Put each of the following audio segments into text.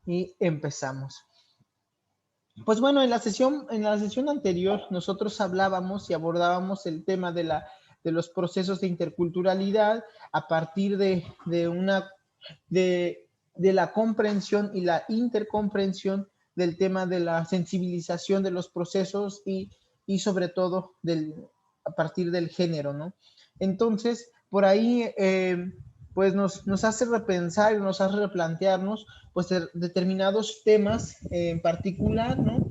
y empezamos. Pues bueno, en la sesión anterior nosotros hablábamos y abordábamos el tema de los procesos de interculturalidad a partir de la comprensión y la intercomprensión del tema de la sensibilización de los procesos y sobre todo a partir del género, ¿no? Entonces, por ahí, pues nos hace repensar y nos hace replantearnos pues determinados temas en particular, ¿no?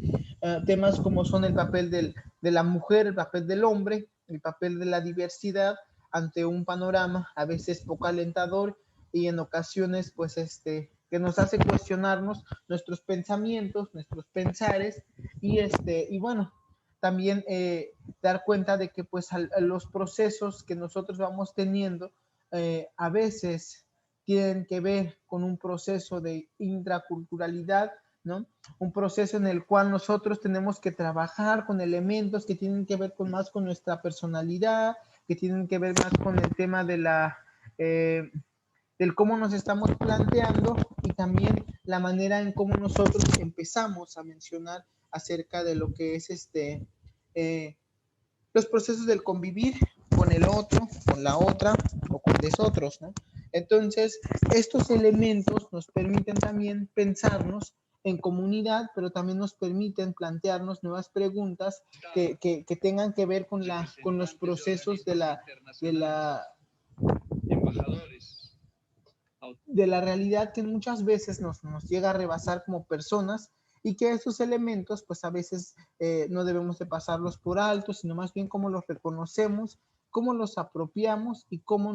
Temas como son el papel de la mujer, el papel del hombre, el papel de la diversidad ante un panorama a veces poco alentador y en ocasiones pues que nos hace cuestionarnos nuestros pensamientos, nuestros pensares y bueno, también dar cuenta de que pues a los procesos que nosotros vamos teniendo a veces tienen que ver con un proceso de intraculturalidad, ¿no? Un proceso en el cual nosotros tenemos que trabajar con elementos que tienen que ver más con nuestra personalidad, que tienen que ver más con el tema del cómo nos estamos planteando y también la manera en cómo nosotros empezamos a mencionar acerca de lo que es eh, los procesos del convivir con el otro, con la otra o con desotros, ¿no? Entonces, estos elementos nos permiten también pensarnos en comunidad, pero también nos permiten plantearnos nuevas preguntas que tengan que ver con los procesos de la, de la realidad que muchas veces nos llega a rebasar como personas y que esos elementos pues a veces no debemos de pasarlos por alto, sino más bien cómo los reconocemos, cómo los apropiamos y cómo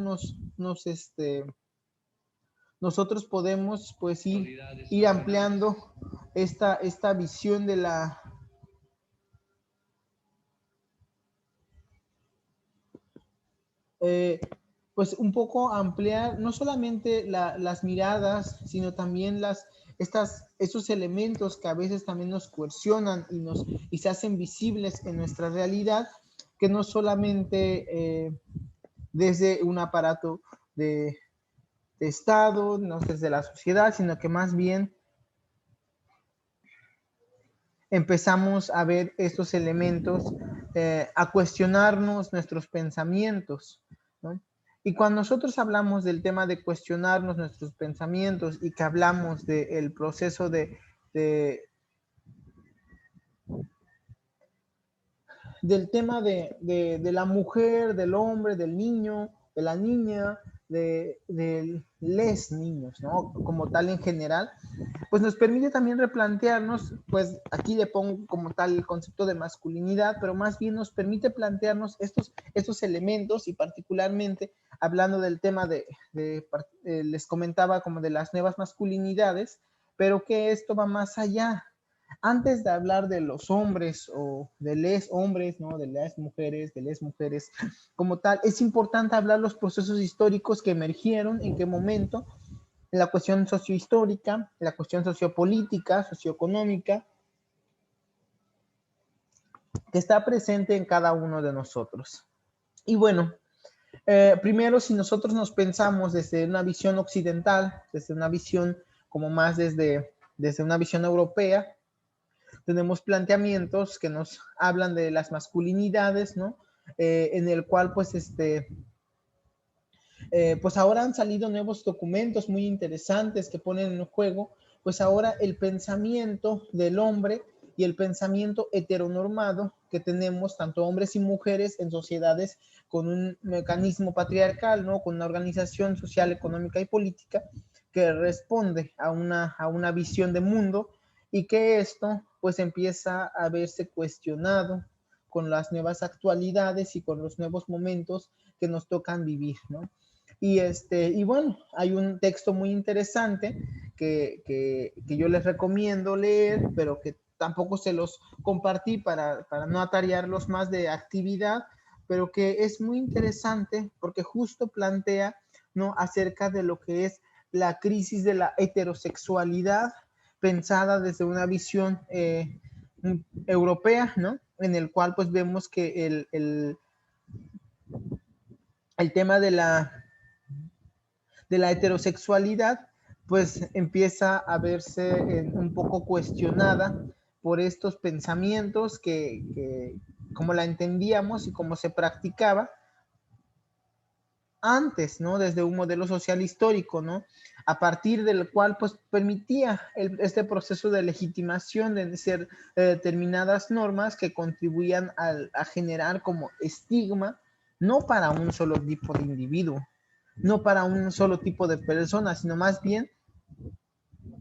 nosotros podemos pues ir ampliando esta visión de la eh, pues un poco ampliar no solamente las miradas, sino también esos elementos que a veces también nos coercionan y se hacen visibles en nuestra realidad, que no solamente desde un aparato de Estado, no desde la sociedad, sino que más bien empezamos a ver estos elementos, a cuestionarnos nuestros pensamientos, ¿no? Y cuando nosotros hablamos del tema de cuestionarnos nuestros pensamientos y que hablamos del proceso del tema de la mujer, del hombre, del niño, de la niña, de les niños, ¿no? Como tal en general, pues nos permite también replantearnos, pues aquí le pongo como tal el concepto de masculinidad, pero más bien nos permite plantearnos estos elementos y particularmente hablando del tema les comentaba como de las nuevas masculinidades, pero que esto va más allá. Antes de hablar de los hombres o de les hombres, ¿no? De les mujeres, como tal, es importante hablar los procesos históricos que emergieron, en qué momento, la cuestión sociohistórica, la cuestión sociopolítica, socioeconómica, que está presente en cada uno de nosotros. Y bueno, primero, si nosotros nos pensamos desde una visión occidental, desde una visión como más desde una visión europea, tenemos planteamientos que nos hablan de las masculinidades, ¿no? En el cual, pues ahora han salido nuevos documentos muy interesantes que ponen en juego, pues ahora el pensamiento del hombre y el pensamiento heteronormado que tenemos tanto hombres y mujeres en sociedades con un mecanismo patriarcal, ¿no? Con una organización social, económica y política que responde a una visión de mundo y que esto pues empieza a verse cuestionado con las nuevas actualidades y con los nuevos momentos que nos tocan vivir, ¿no? Y bueno, hay un texto muy interesante que yo les recomiendo leer, pero que tampoco se los compartí para no atarearlos más de actividad, pero que es muy interesante porque justo plantea, ¿no? Acerca de lo que es la crisis de la heterosexualidad pensada desde una visión europea, ¿no? En el cual pues vemos que el tema de la heterosexualidad pues empieza a verse un poco cuestionada por estos pensamientos que como la entendíamos y como se practicaba antes, ¿no? Desde un modelo social histórico, ¿no? A partir del cual, pues, permitía este proceso de legitimación de ser determinadas normas que contribuían a generar como estigma, no para un solo tipo de individuo, no para un solo tipo de persona, sino más bien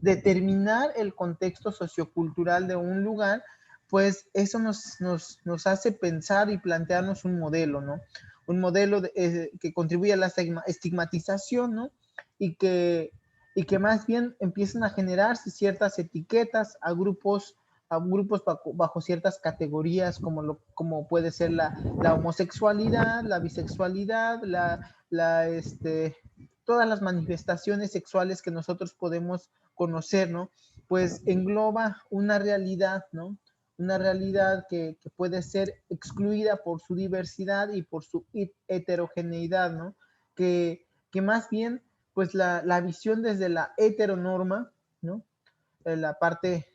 determinar el contexto sociocultural de un lugar, pues eso nos hace pensar y plantearnos un modelo, ¿no? Un modelo que contribuye a la estigmatización, ¿no? Y que, y que más bien empiezan a generarse ciertas etiquetas a grupos bajo ciertas categorías como puede ser la homosexualidad, la bisexualidad, todas las manifestaciones sexuales que nosotros podemos conocer, ¿no? Pues engloba una realidad, ¿no? Una realidad que puede ser excluida por su diversidad y por su heterogeneidad, ¿no? Que más bien, pues la visión desde la heteronorma, ¿no? La parte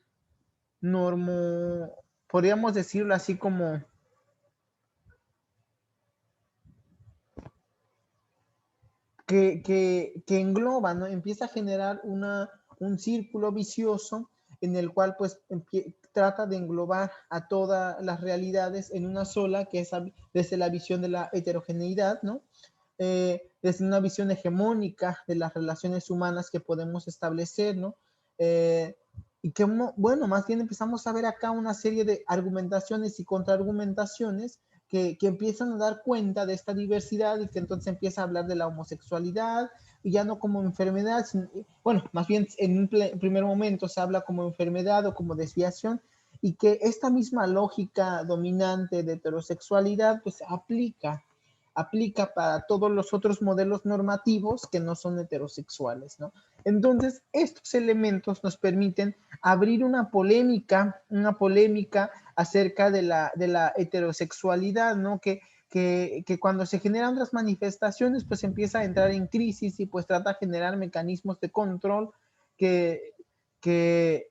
normo, podríamos decirlo así como que engloba, ¿no? Empieza a generar un círculo vicioso en el cual pues trata de englobar a todas las realidades en una sola, que es desde la visión de la heterogeneidad, ¿no? Desde una visión hegemónica de las relaciones humanas que podemos establecer, ¿no? Y que, bueno, más bien empezamos a ver acá una serie de argumentaciones y contraargumentaciones que empiezan a dar cuenta de esta diversidad y que entonces empieza a hablar de la homosexualidad y ya no como enfermedad, sino, bueno, más bien en un primer momento se habla como enfermedad o como desviación y que esta misma lógica dominante de heterosexualidad pues aplica para todos los otros modelos normativos que no son heterosexuales, ¿no? Entonces, estos elementos nos permiten abrir una polémica acerca de la heterosexualidad, ¿no? Que cuando se generan las manifestaciones, pues empieza a entrar en crisis y pues trata de generar mecanismos de control que, que,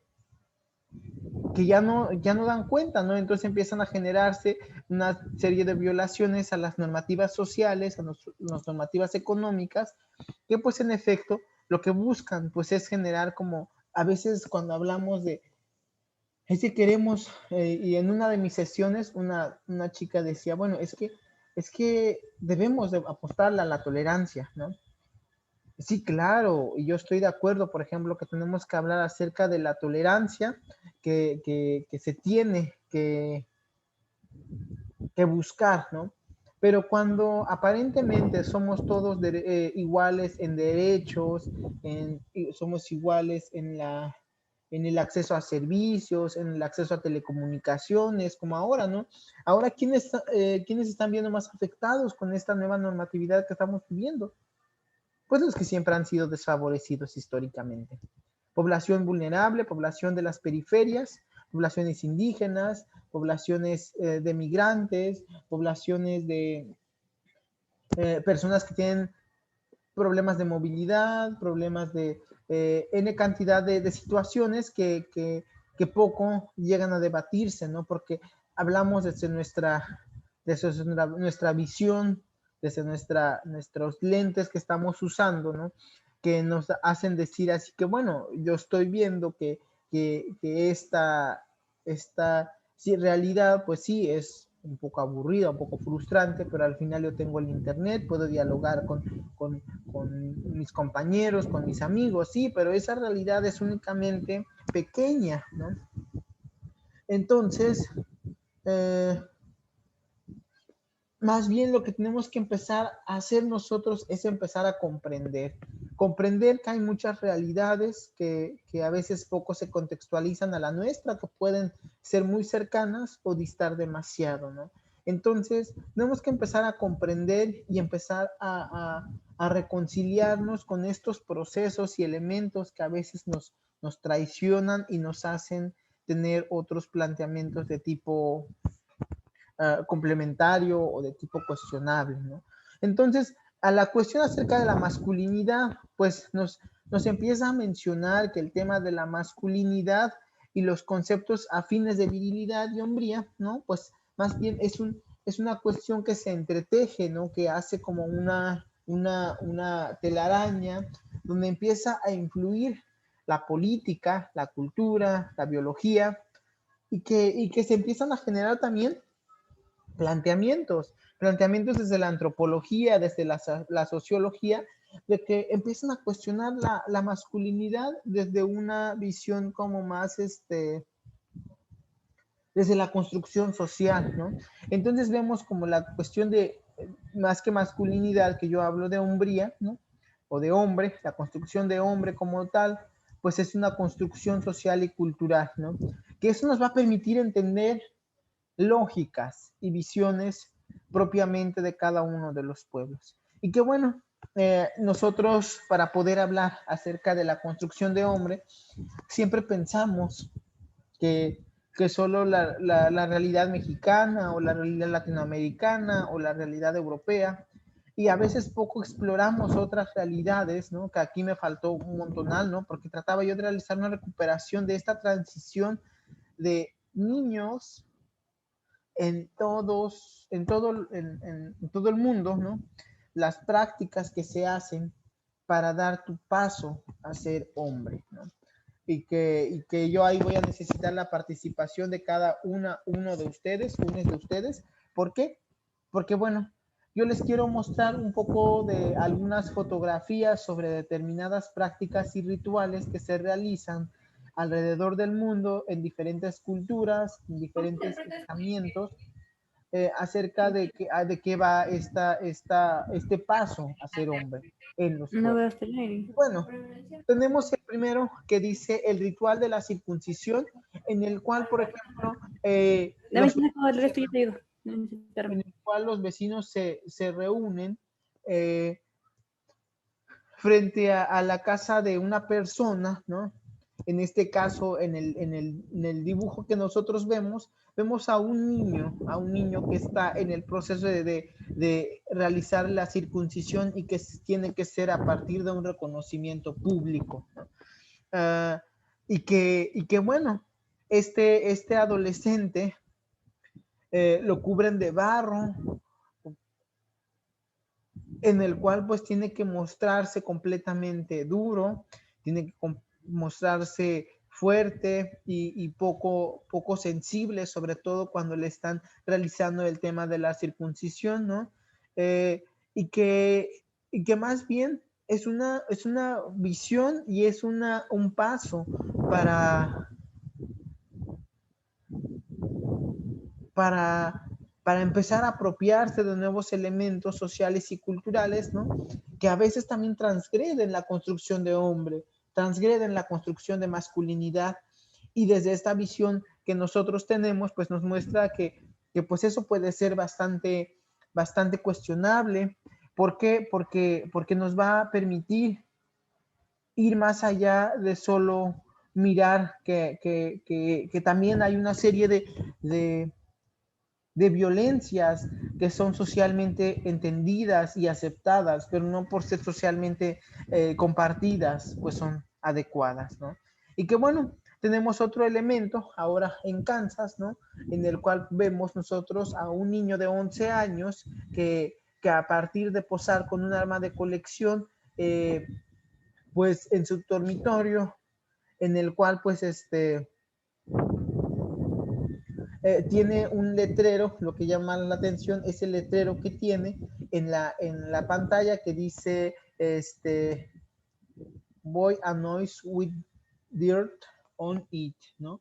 que ya no dan cuenta, ¿no? Entonces empiezan a generarse una serie de violaciones a las normativas sociales, a las normativas económicas, que pues en efecto lo que buscan pues es generar como, a veces cuando hablamos de, es que queremos, y en una de mis sesiones una chica decía, bueno, es que debemos de apostar a la tolerancia, ¿no? Sí, claro, y yo estoy de acuerdo, por ejemplo, que tenemos que hablar acerca de la tolerancia que se tiene que buscar, ¿no? Pero cuando aparentemente somos todos iguales en derechos, somos iguales en el acceso a servicios, en el acceso a telecomunicaciones, como ahora, ¿no? Ahora, ¿quiénes están viendo más afectados con esta nueva normatividad que estamos viviendo? Pues los que siempre han sido desfavorecidos históricamente. Población vulnerable, población de las periferias, poblaciones indígenas, poblaciones de migrantes, poblaciones de personas que tienen problemas de movilidad, problemas de N cantidad de situaciones que poco llegan a debatirse, ¿no? Porque hablamos desde nuestra visión, desde nuestros lentes que estamos usando, ¿no? Que nos hacen decir así que, bueno, yo estoy viendo que esta sí, realidad, pues sí, es un poco aburrida, un poco frustrante, pero al final yo tengo el internet, puedo dialogar con mis compañeros, con mis amigos, sí, pero esa realidad es únicamente pequeña, ¿no? Entonces, eh, más bien lo que tenemos que empezar a hacer nosotros es empezar a comprender que hay muchas realidades que a veces poco se contextualizan a la nuestra, que pueden ser muy cercanas o distar demasiado, ¿no? Entonces, tenemos que empezar a comprender y empezar a reconciliarnos con estos procesos y elementos que a veces nos traicionan y nos hacen tener otros planteamientos de tipo complementario o de tipo cuestionable, ¿no? Entonces, a la cuestión acerca de la masculinidad, pues nos empieza a mencionar que el tema de la masculinidad y los conceptos afines de virilidad y hombría, ¿no? Pues más bien es una cuestión que se entreteje, ¿no? Que hace como una telaraña donde empieza a influir la política, la cultura, la biología, y que se empiezan a generar también planteamientos desde la antropología, desde la sociología, de que empiezan a cuestionar la masculinidad desde una visión como más, desde la construcción social, ¿no? Entonces vemos como la cuestión de, más que masculinidad, que yo hablo de hombría, ¿no? O de hombre, la construcción de hombre como tal, pues es una construcción social y cultural, ¿no? Que eso nos va a permitir entender lógicas y visiones propiamente de cada uno de los pueblos. Y que bueno, nosotros para poder hablar acerca de la construcción de hombre, siempre pensamos que, que solo la realidad mexicana o la realidad latinoamericana o la realidad europea, y a veces poco exploramos otras realidades, ¿no? Que aquí me faltó un montonal, ¿no? Porque trataba yo de realizar una recuperación de esta transición de niños en todo el mundo, ¿no? Las prácticas que se hacen para dar tu paso a ser hombre, ¿no? Y que yo ahí voy a necesitar la participación de cada uno de ustedes, uno de ustedes. ¿Por qué? Porque, bueno, yo les quiero mostrar un poco de algunas fotografías sobre determinadas prácticas y rituales que se realizan alrededor del mundo en diferentes culturas, en diferentes pensamientos, acerca de qué va este paso a ser hombre en los No pueblos. veo hasta el aire. Bueno, tenemos el primero que dice el ritual de la circuncisión, en el cual, por ejemplo, Dame si no el resto y yo te digo. No en necesitarme. el cual los vecinos se reúnen eh, frente a la casa de una persona, ¿no? En este caso, en el dibujo que nosotros vemos a un niño que está en el proceso de realizar la circuncisión y que tiene que ser a partir de un reconocimiento público, ¿no? Uh, y que bueno, este adolescente lo cubren de barro, en el cual pues tiene que mostrarse completamente duro, tiene que mostrarse fuerte y poco sensible, sobre todo cuando le están realizando el tema de la circuncisión, ¿no? Eh, y, y que más bien es una visión y es un paso para, para, para empezar a apropiarse de nuevos elementos sociales y culturales, ¿no? Que a veces también transgreden la construcción de hombre, transgreden la construcción de masculinidad, y desde esta visión que nosotros tenemos, pues nos muestra que pues eso puede ser bastante cuestionable. ¿Por qué? Porque nos va a permitir ir más allá de solo mirar que también hay una serie de violencias que son socialmente entendidas y aceptadas, pero no por ser socialmente compartidas, pues son adecuadas, ¿no? Y que bueno, tenemos otro elemento ahora en Kansas, ¿no? En el cual vemos nosotros a un niño de 11 años que a partir de posar con un arma de colección, pues en su dormitorio, en el cual pues tiene un letrero, lo que llama la atención es el letrero que tiene en la pantalla que dice, boy annoys with dirt on it, ¿no?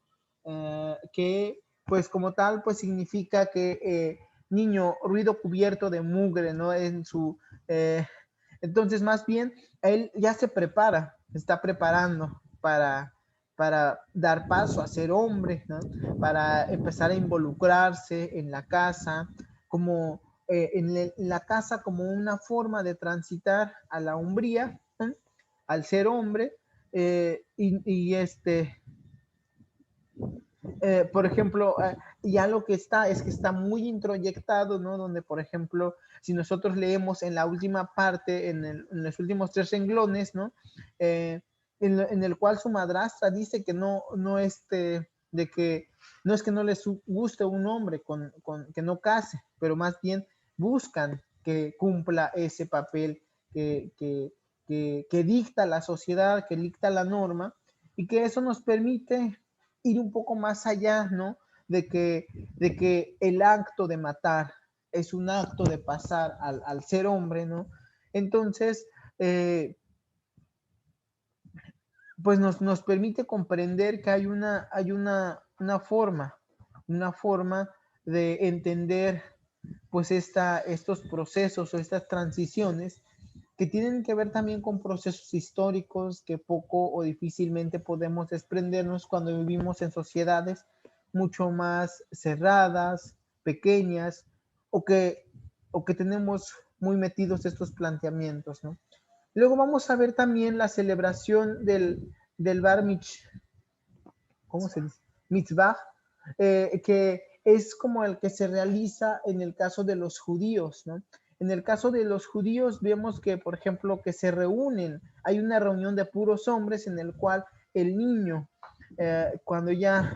Que pues como tal, pues significa que niño, ruido cubierto de mugre, ¿no? Eh, entonces más bien, él ya se prepara, se está preparando para dar paso a ser hombre, ¿no? Para empezar a involucrarse en la casa, como en la casa como una forma de transitar a la hombría, ¿eh? Al ser hombre, y Por ejemplo, ya lo que está es que está muy introyectado, ¿no? Donde, por ejemplo, si nosotros leemos en la última parte, en los últimos 3 renglones, ¿no? En el cual su madrastra dice que no de que no es que no les guste un hombre que no case, pero más bien buscan que cumpla ese papel que, que, que dicta la sociedad, que dicta la norma, y que eso nos permite ir un poco más allá, ¿no? De que el acto de matar es un acto de pasar al ser hombre, ¿no? Entonces, pues nos permite comprender que hay una forma de entender pues estos procesos o estas transiciones que tienen que ver también con procesos históricos que poco o difícilmente podemos desprendernos cuando vivimos en sociedades mucho más cerradas, pequeñas, o que, o que tenemos muy metidos estos planteamientos, ¿no? Luego vamos a ver también la celebración del Bar ¿cómo se dice? Mitzvah, que es como el que se realiza en el caso de los judíos, ¿no? En el caso de los judíos vemos que, por ejemplo, que se reúnen, hay una reunión de puros hombres en el cual el niño, cuando ya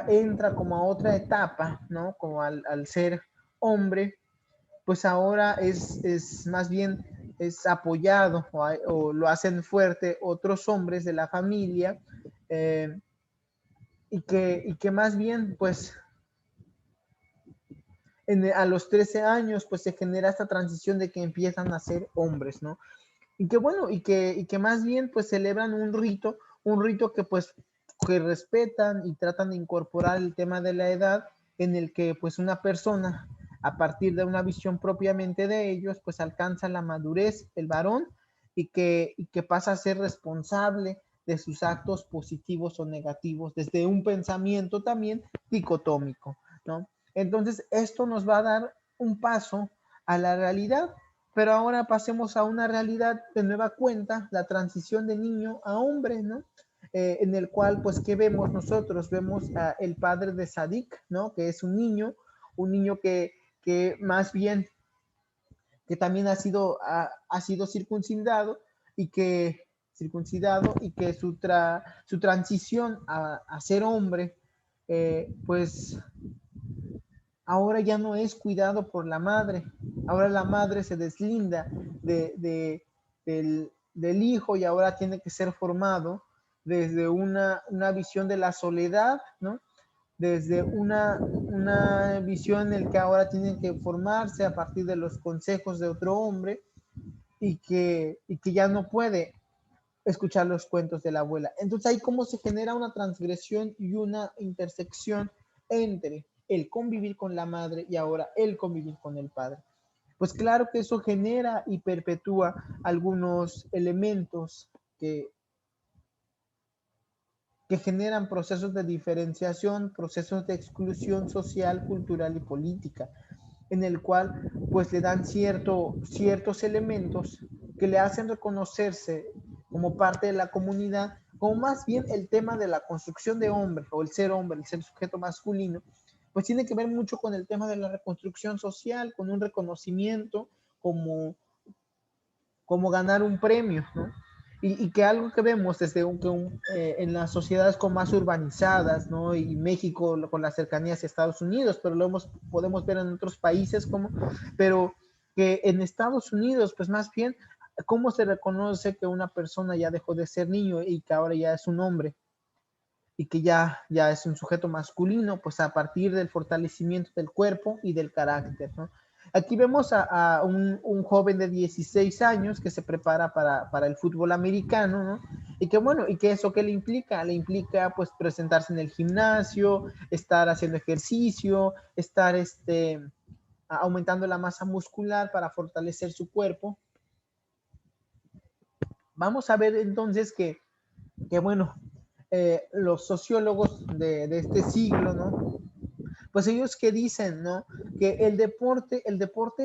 entra como a otra etapa, ¿no? Como al ser hombre, pues ahora es más bien es apoyado o lo hacen fuerte otros hombres de la familia, eh, y que más bien pues a los 13 años pues se genera esta transición de que empiezan a ser hombres, ¿no? Y que bueno, y que más bien pues celebran un rito que pues que respetan y tratan de incorporar el tema de la edad en el que pues una persona a partir de una visión propiamente de ellos pues alcanza la madurez, el varón, y que pasa a ser responsable de sus actos positivos o negativos desde un pensamiento también dicotómico, ¿no? Entonces esto nos va a dar un paso a la realidad, pero ahora pasemos a una realidad de nueva cuenta, la transición de niño a hombre, ¿no? En el cual, pues, ¿qué vemos nosotros? Vemos a el padre de Sadik, ¿no? Que es un niño que más bien, que también ha sido circuncidado y que su transición a ser hombre, pues ahora ya no es cuidado por la madre, ahora la madre se deslinda del hijo y ahora tiene que ser formado desde una visión de la soledad, ¿no? Desde una visión en la que ahora tienen que formarse a partir de los consejos de otro hombre y que ya no puede escuchar los cuentos de la abuela. Entonces ahí cómo se genera una transgresión y una intersección entre el convivir con la madre y ahora el convivir con el padre. Pues claro que eso genera y perpetúa algunos elementos que generan procesos de diferenciación, procesos de exclusión social, cultural y política, en el cual pues le dan ciertos elementos que le hacen reconocerse como parte de la comunidad, como más bien el tema de la construcción de hombre o el ser sujeto masculino, pues tiene que ver mucho con el tema de la reconstrucción social, con un reconocimiento como, como ganar un premio, ¿no? Y que algo que vemos desde en las sociedades con más urbanizadas, ¿no? Y México con la cercanía hacia Estados Unidos, pero podemos ver en otros países pero que en Estados Unidos, pues más bien, ¿cómo se reconoce que una persona ya dejó de ser niño y que ahora ya es un hombre? Y que ya es un sujeto masculino, pues a partir del fortalecimiento del cuerpo y del carácter, ¿no? Aquí vemos a un, joven de 16 años que se prepara para el fútbol americano, ¿no? Y que bueno, y que eso que le implica pues presentarse en el gimnasio, estar haciendo ejercicio, estar aumentando la masa muscular para fortalecer su cuerpo. Vamos a ver entonces que bueno, los sociólogos de este siglo, ¿no? Pues ellos que dicen, ¿no? Que el deporte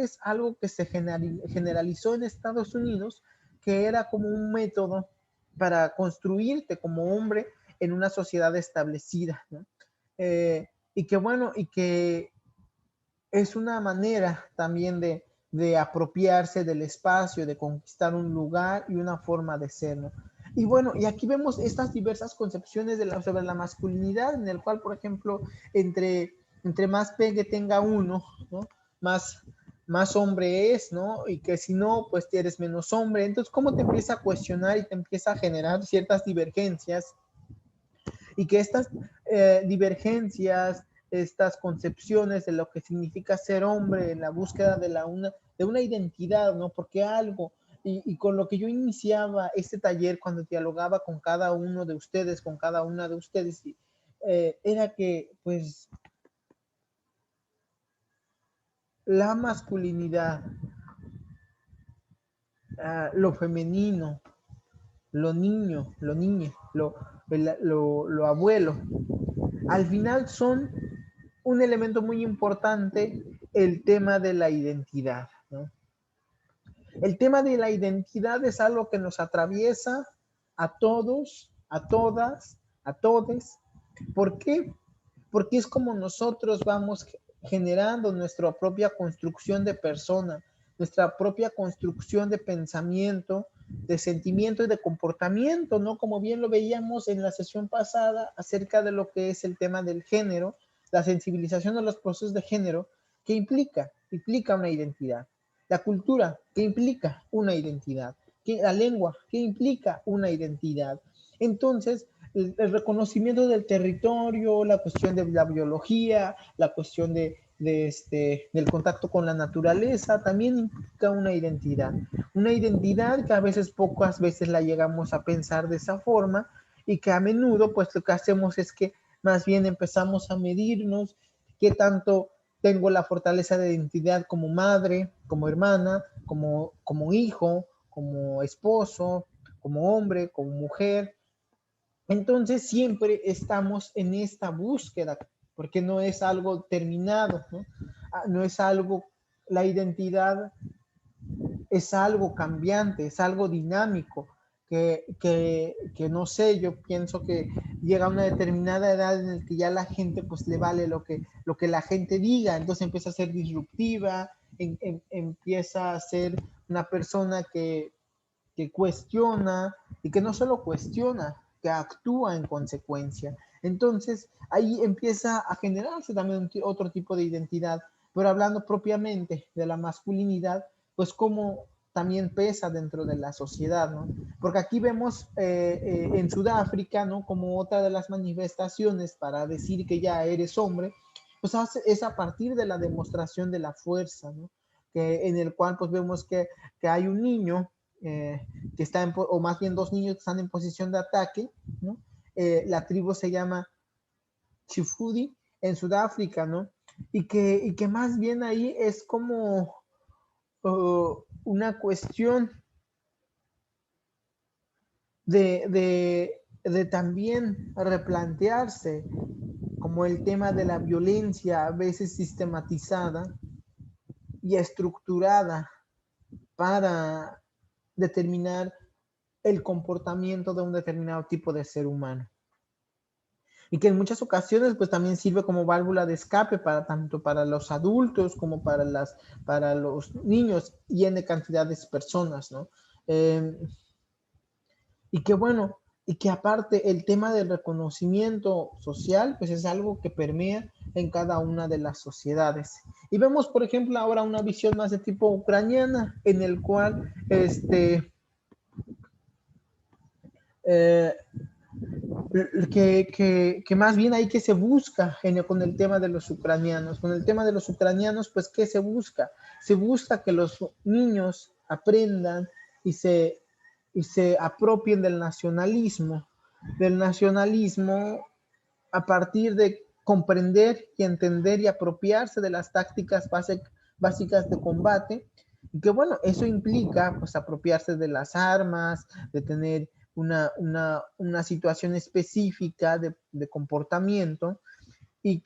es algo que se generalizó en Estados Unidos, que era como un método para construirte como hombre en una sociedad establecida, ¿no? Y que bueno, y que es una manera también de apropiarse del espacio, de conquistar un lugar y una forma de ser, ¿no? Y bueno, y aquí vemos estas diversas concepciones sobre la masculinidad, en el cual, por ejemplo, entre más pegue tenga uno, ¿no? Más hombre es, ¿no? Y que si no, pues eres menos hombre. Entonces, ¿cómo te empieza a cuestionar y te empieza a generar ciertas divergencias? Y que estas divergencias, estas concepciones de lo que significa ser hombre, en la búsqueda de una identidad, ¿no? Porque algo, y con lo que yo iniciaba este taller cuando dialogaba con cada uno de ustedes, con cada una de ustedes, era que, pues, la masculinidad, lo femenino, lo niño, lo niñe, lo abuelo, al final son un elemento muy importante, el tema de la identidad, ¿no? El tema de la identidad es algo que nos atraviesa a todos, a todas, a todes. ¿Por qué? Porque es como nosotros vamos generando nuestra propia construcción de persona, nuestra propia construcción de pensamiento, de sentimiento y de comportamiento, ¿no? Como bien lo veíamos en la sesión pasada acerca de lo que es el tema del género, la sensibilización de los procesos de género, que implica una identidad. La cultura, que implica una identidad. La lengua, que implica una identidad. Entonces, el reconocimiento del territorio, la cuestión de la biología, la cuestión del contacto con la naturaleza, también implica una identidad. Una identidad que a veces, pocas veces la llegamos a pensar de esa forma y que a menudo, pues lo que hacemos es que más bien empezamos a medirnos qué tanto tengo la fortaleza de identidad como madre, como hermana, como hijo, como esposo, como hombre, como mujer. Entonces siempre estamos en esta búsqueda, porque no es algo terminado, ¿no? No es algo, la identidad es algo cambiante, es algo dinámico, que no sé, yo pienso que llega a una determinada edad en la que ya la gente pues le vale lo que la gente diga, entonces empieza a ser disruptiva, empieza a ser una persona que cuestiona y que no solo cuestiona, que actúa en consecuencia. Entonces ahí empieza a generarse también otro tipo de identidad, pero hablando propiamente de la masculinidad, pues cómo también pesa dentro de la sociedad, ¿no? Porque aquí vemos en Sudáfrica, ¿no? Como otra de las manifestaciones para decir que ya eres hombre, pues es a partir de la demostración de la fuerza, ¿no? Que, en el cual pues vemos que hay un niño que está o más bien dos niños que están en posición de ataque, ¿no? La tribu se llama Chifudi en Sudáfrica, ¿no? Y que más bien ahí es como una cuestión de también replantearse como el tema de la violencia a veces sistematizada y estructurada para determinar el comportamiento de un determinado tipo de ser humano. Y que en muchas ocasiones pues también sirve como válvula de escape para tanto para los adultos como para los niños y en cantidades de personas, ¿no? Y que bueno, y que aparte el tema del reconocimiento social pues es algo que permea en cada una de las sociedades. Y vemos, por ejemplo, ahora una visión más de tipo ucraniana en el cual eh, que más bien ahí que se busca con el tema de los ucranianos. Con el tema de los ucranianos, pues, ¿qué se busca? Se busca que los niños aprendan y se apropien del nacionalismo a partir de comprender y entender y apropiarse de las tácticas básicas de combate, y que bueno, eso implica pues apropiarse de las armas, de tener una situación específica de comportamiento y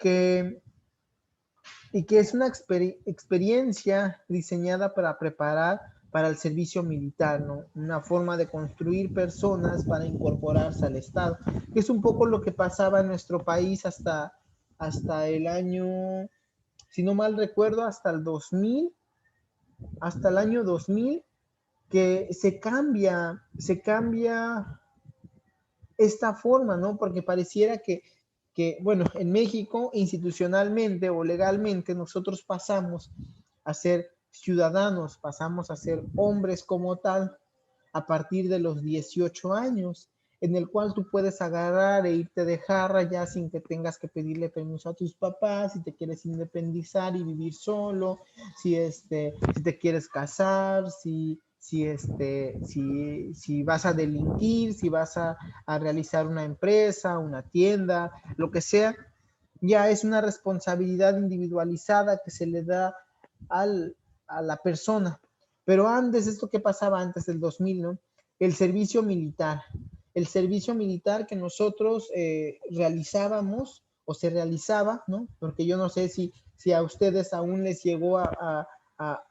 y que es una experiencia diseñada para preparar para el servicio militar, ¿no? Una forma de construir personas para incorporarse al Estado, que es un poco lo que pasaba en nuestro país hasta el año, si no mal recuerdo, hasta el año 2000, que se cambia esta forma, ¿no? Porque pareciera bueno, en México, institucionalmente o legalmente, nosotros pasamos a ser ciudadanos, pasamos a ser hombres como tal a partir de los 18 años, en el cual tú puedes agarrar e irte de jarra ya sin que tengas que pedirle permiso a tus papás, si te quieres independizar y vivir solo, si te quieres casar, si vas a delinquir, si vas a realizar una empresa, una tienda, lo que sea, ya es una responsabilidad individualizada que se le da a la persona. Pero antes, esto que pasaba antes del 2000, ¿no? El servicio militar. El servicio militar que nosotros realizábamos o se realizaba, ¿no? Porque yo no sé si a ustedes aún les llegó a, a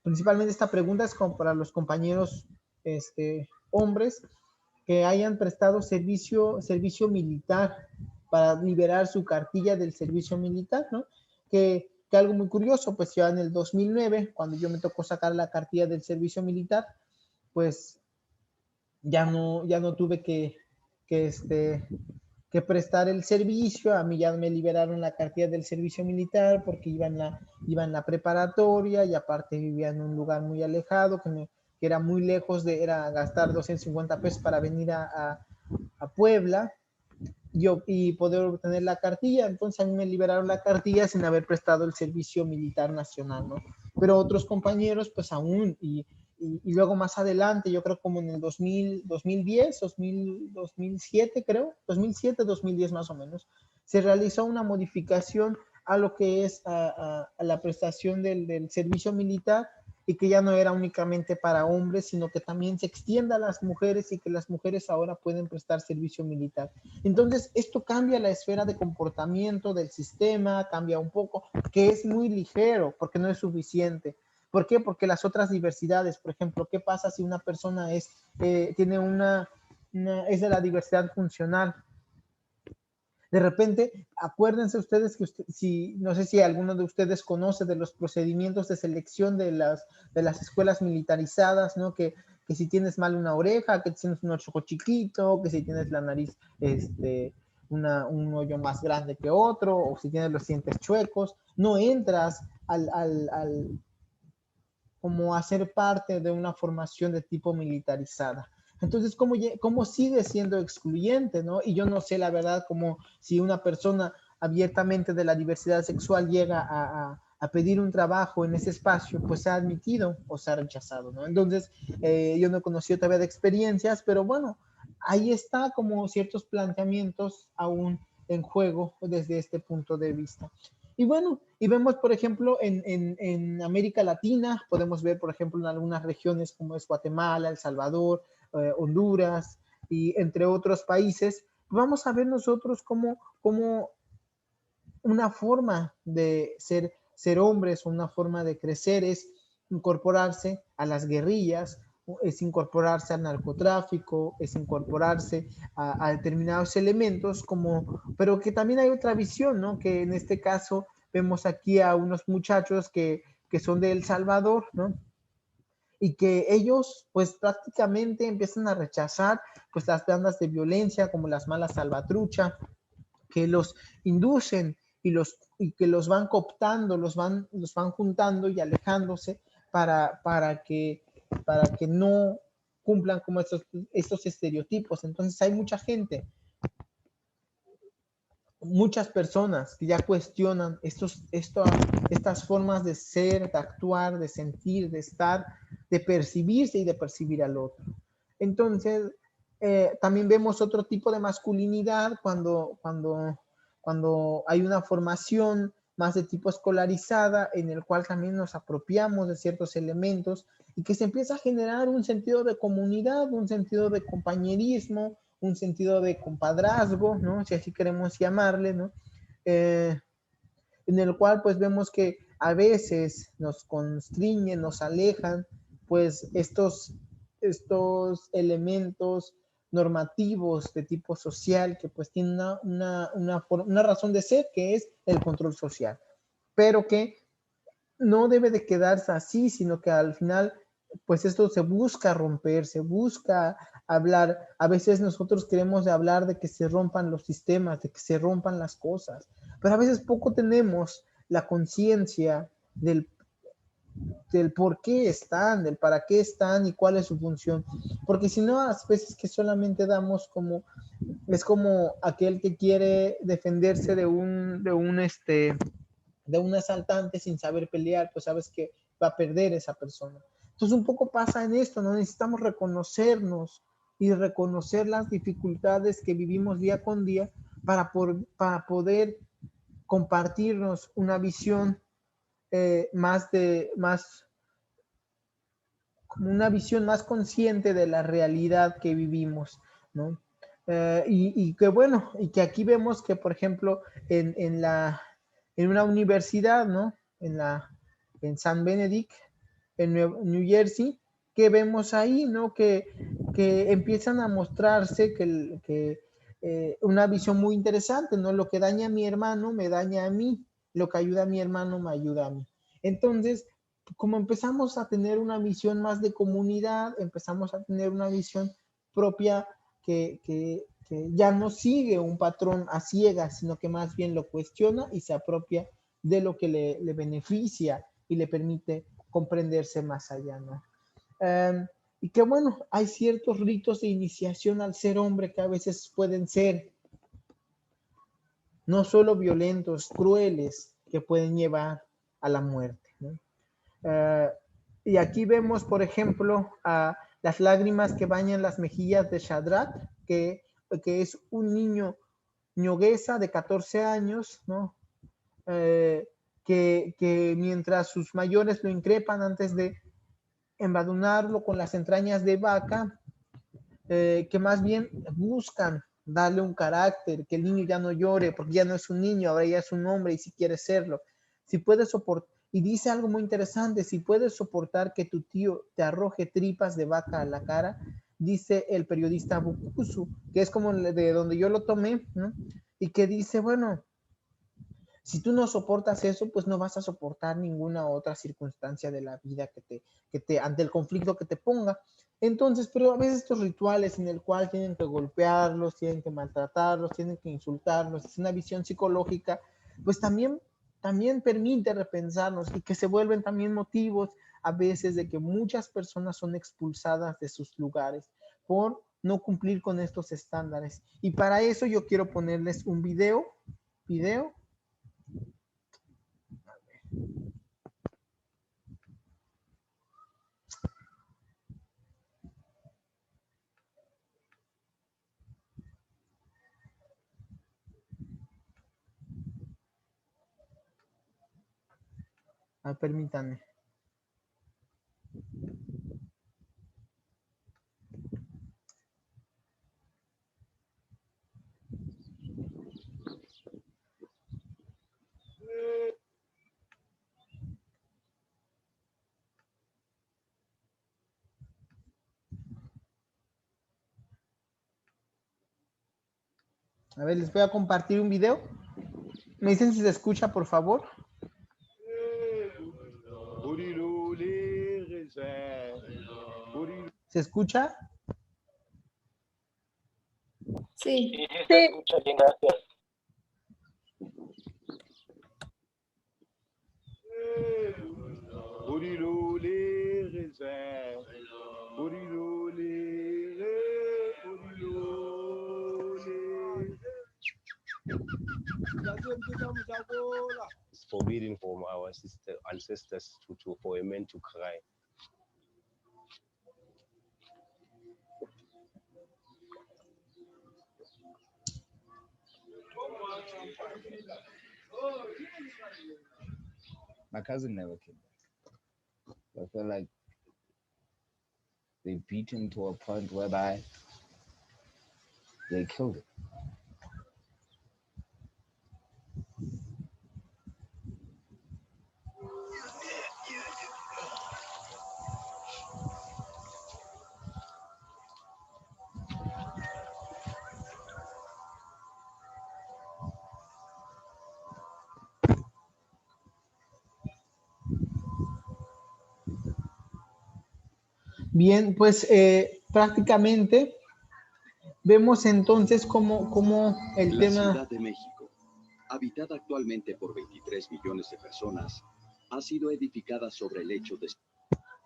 principalmente esta pregunta es como para los compañeros hombres que hayan prestado servicio militar para liberar su cartilla del servicio militar, ¿no? Que algo muy curioso, pues ya en el 2009, cuando yo me tocó sacar la cartilla del servicio militar, pues ya no tuve que, que prestar el servicio, a mí ya me liberaron la cartilla del servicio militar porque iba en la preparatoria y aparte vivía en un lugar muy alejado, que era muy lejos, era gastar 250 pesos para venir a Puebla y poder obtener la cartilla. Entonces a mí me liberaron la cartilla sin haber prestado el servicio militar nacional, ¿no? Pero otros compañeros pues aún, y luego más adelante, yo creo como en el 2010, 2007 creo, 2007, 2010 más o menos, se realizó una modificación a lo que es a la prestación del servicio militar y que ya no era únicamente para hombres, sino que también se extienda a las mujeres y que las mujeres ahora pueden prestar servicio militar. Entonces, esto cambia la esfera de comportamiento del sistema, cambia un poco, que es muy ligero porque no es suficiente. ¿Por qué? Porque las otras diversidades, por ejemplo, ¿qué pasa si una persona tiene es de la diversidad funcional? De repente, acuérdense ustedes que no sé si alguno de ustedes conoce de los procedimientos de selección de las escuelas militarizadas, ¿no? Que si tienes mal una oreja, que tienes un ojo chiquito, que si tienes la nariz, un hoyo más grande que otro, o si tienes los dientes chuecos, no entras como a ser parte de una formación de tipo militarizada. Entonces, ¿cómo sigue siendo excluyente, no? Y yo no sé, la verdad, como si una persona abiertamente de la diversidad sexual llega a pedir un trabajo en ese espacio, pues se ha admitido o se ha rechazado, ¿no? Entonces, yo no he conocido todavía de experiencias, pero bueno, ahí está como ciertos planteamientos aún en juego desde este punto de vista. Y bueno, y vemos, por ejemplo, en América Latina, podemos ver, por ejemplo, en algunas regiones como es Guatemala, El Salvador, Honduras y entre otros países, vamos a ver nosotros como una forma de ser hombres, una forma de crecer es incorporarse a las guerrillas, es incorporarse al narcotráfico, es incorporarse a determinados elementos, pero que también hay otra visión, ¿no? Que en este caso vemos aquí a unos muchachos que son de El Salvador, ¿no? Y que ellos pues prácticamente empiezan a rechazar pues las bandas de violencia como las malas salvatrucha, que los inducen y que los van cooptando, los van juntando y alejándose para que no cumplan como estos estereotipos. Entonces hay mucha gente, muchas personas que ya cuestionan estas formas de ser, de actuar, de sentir, de estar, de percibirse y de percibir al otro. Entonces, también vemos otro tipo de masculinidad cuando hay una formación más de tipo escolarizada en el cual también nos apropiamos de ciertos elementos y que se empieza a generar un sentido de comunidad, un sentido de compañerismo, un sentido de compadrazgo, ¿no? Si así queremos llamarle, ¿no? En el cual pues vemos que a veces nos constriñen, nos alejan, pues estos elementos normativos de tipo social que pues tienen una razón de ser, que es el control social, pero que no debe de quedarse así, sino que al final pues esto se busca romper, se busca hablar. A veces nosotros queremos de hablar de que se rompan los sistemas, de que se rompan las cosas, pero a veces poco tenemos la conciencia del por qué están, del para qué están y cuál es su función. Porque si no, a veces que solamente damos como, es como aquel que quiere defenderse de un asaltante sin saber pelear, pues sabes que va a perder esa persona. Entonces un poco pasa en esto, ¿no? Necesitamos reconocernos y reconocer las dificultades que vivimos día con día para poder compartirnos una visión como una visión más consciente de la realidad que vivimos, ¿no? Y que bueno, y que aquí vemos que, por ejemplo, en una universidad, ¿no? En San Benedict, en New Jersey, que vemos ahí, ¿no? Que empiezan a mostrarse una visión muy interesante, ¿no? Lo que daña a mi hermano me daña a mí, lo que ayuda a mi hermano me ayuda a mí. Entonces, como empezamos a tener una visión más de comunidad, empezamos a tener una visión propia que ya no sigue un patrón a ciegas, sino que más bien lo cuestiona y se apropia de lo que le beneficia y le permite comprenderse más allá, ¿no? Y que bueno, hay ciertos ritos de iniciación al ser hombre que a veces pueden ser no solo violentos, crueles, que pueden llevar a la muerte, ¿no? Uh, y aquí vemos, por ejemplo, a las lágrimas que bañan las mejillas de Shadrach, que es un niño ñoguesa de 14 años, ¿no? Que mientras sus mayores lo increpan antes de embadurnarlo con las entrañas de vaca, que más bien buscan darle un carácter, que el niño ya no llore, porque ya no es un niño, ahora ya es un hombre y si quiere serlo. Si puede soportar, y dice algo muy interesante, si puedes soportar que tu tío te arroje tripas de vaca a la cara, dice el periodista Bukusu, que es como de donde yo lo tomé, ¿no? Y que dice, bueno, si tú no soportas eso, pues no vas a soportar ninguna otra circunstancia de la vida ante el conflicto que te ponga. Entonces, pero a veces estos rituales en el cual tienen que golpearlos, tienen que maltratarlos, tienen que insultarlos, es una visión psicológica, pues también permite repensarnos y que se vuelven también motivos a veces de que muchas personas son expulsadas de sus lugares por no cumplir con estos estándares. Y para eso yo quiero ponerles un video. Permítanme. A ver, les voy a compartir un video. Me dicen si se escucha, por favor. ¿Se escucha? Sí. Sí, se escucha bien, gracias. It's forbidden for our ancestors for a man to cry. My cousin never came back. I feel like they beat him to a point whereby they killed him. Bien, pues prácticamente vemos entonces cómo el La tema... Ciudad de México, habitada actualmente por 23 millones de personas, ha sido edificada sobre el hecho de...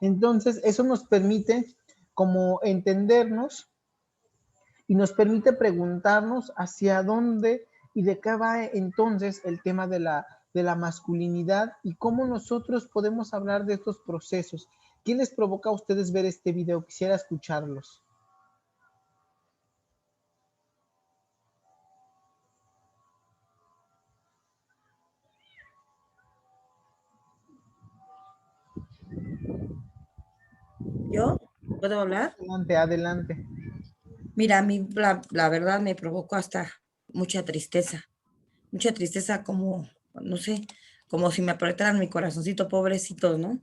Entonces, eso nos permite como entendernos y nos permite preguntarnos hacia dónde y de qué va entonces el tema de la masculinidad y cómo nosotros podemos hablar de estos procesos. ¿Qué les provoca a ustedes ver este video? Quisiera escucharlos. ¿Yo? ¿Puedo hablar? Adelante, adelante. Mira, a mí la verdad me provocó hasta mucha tristeza como, no sé, como si me apretaran mi corazoncito, pobrecitos, ¿no?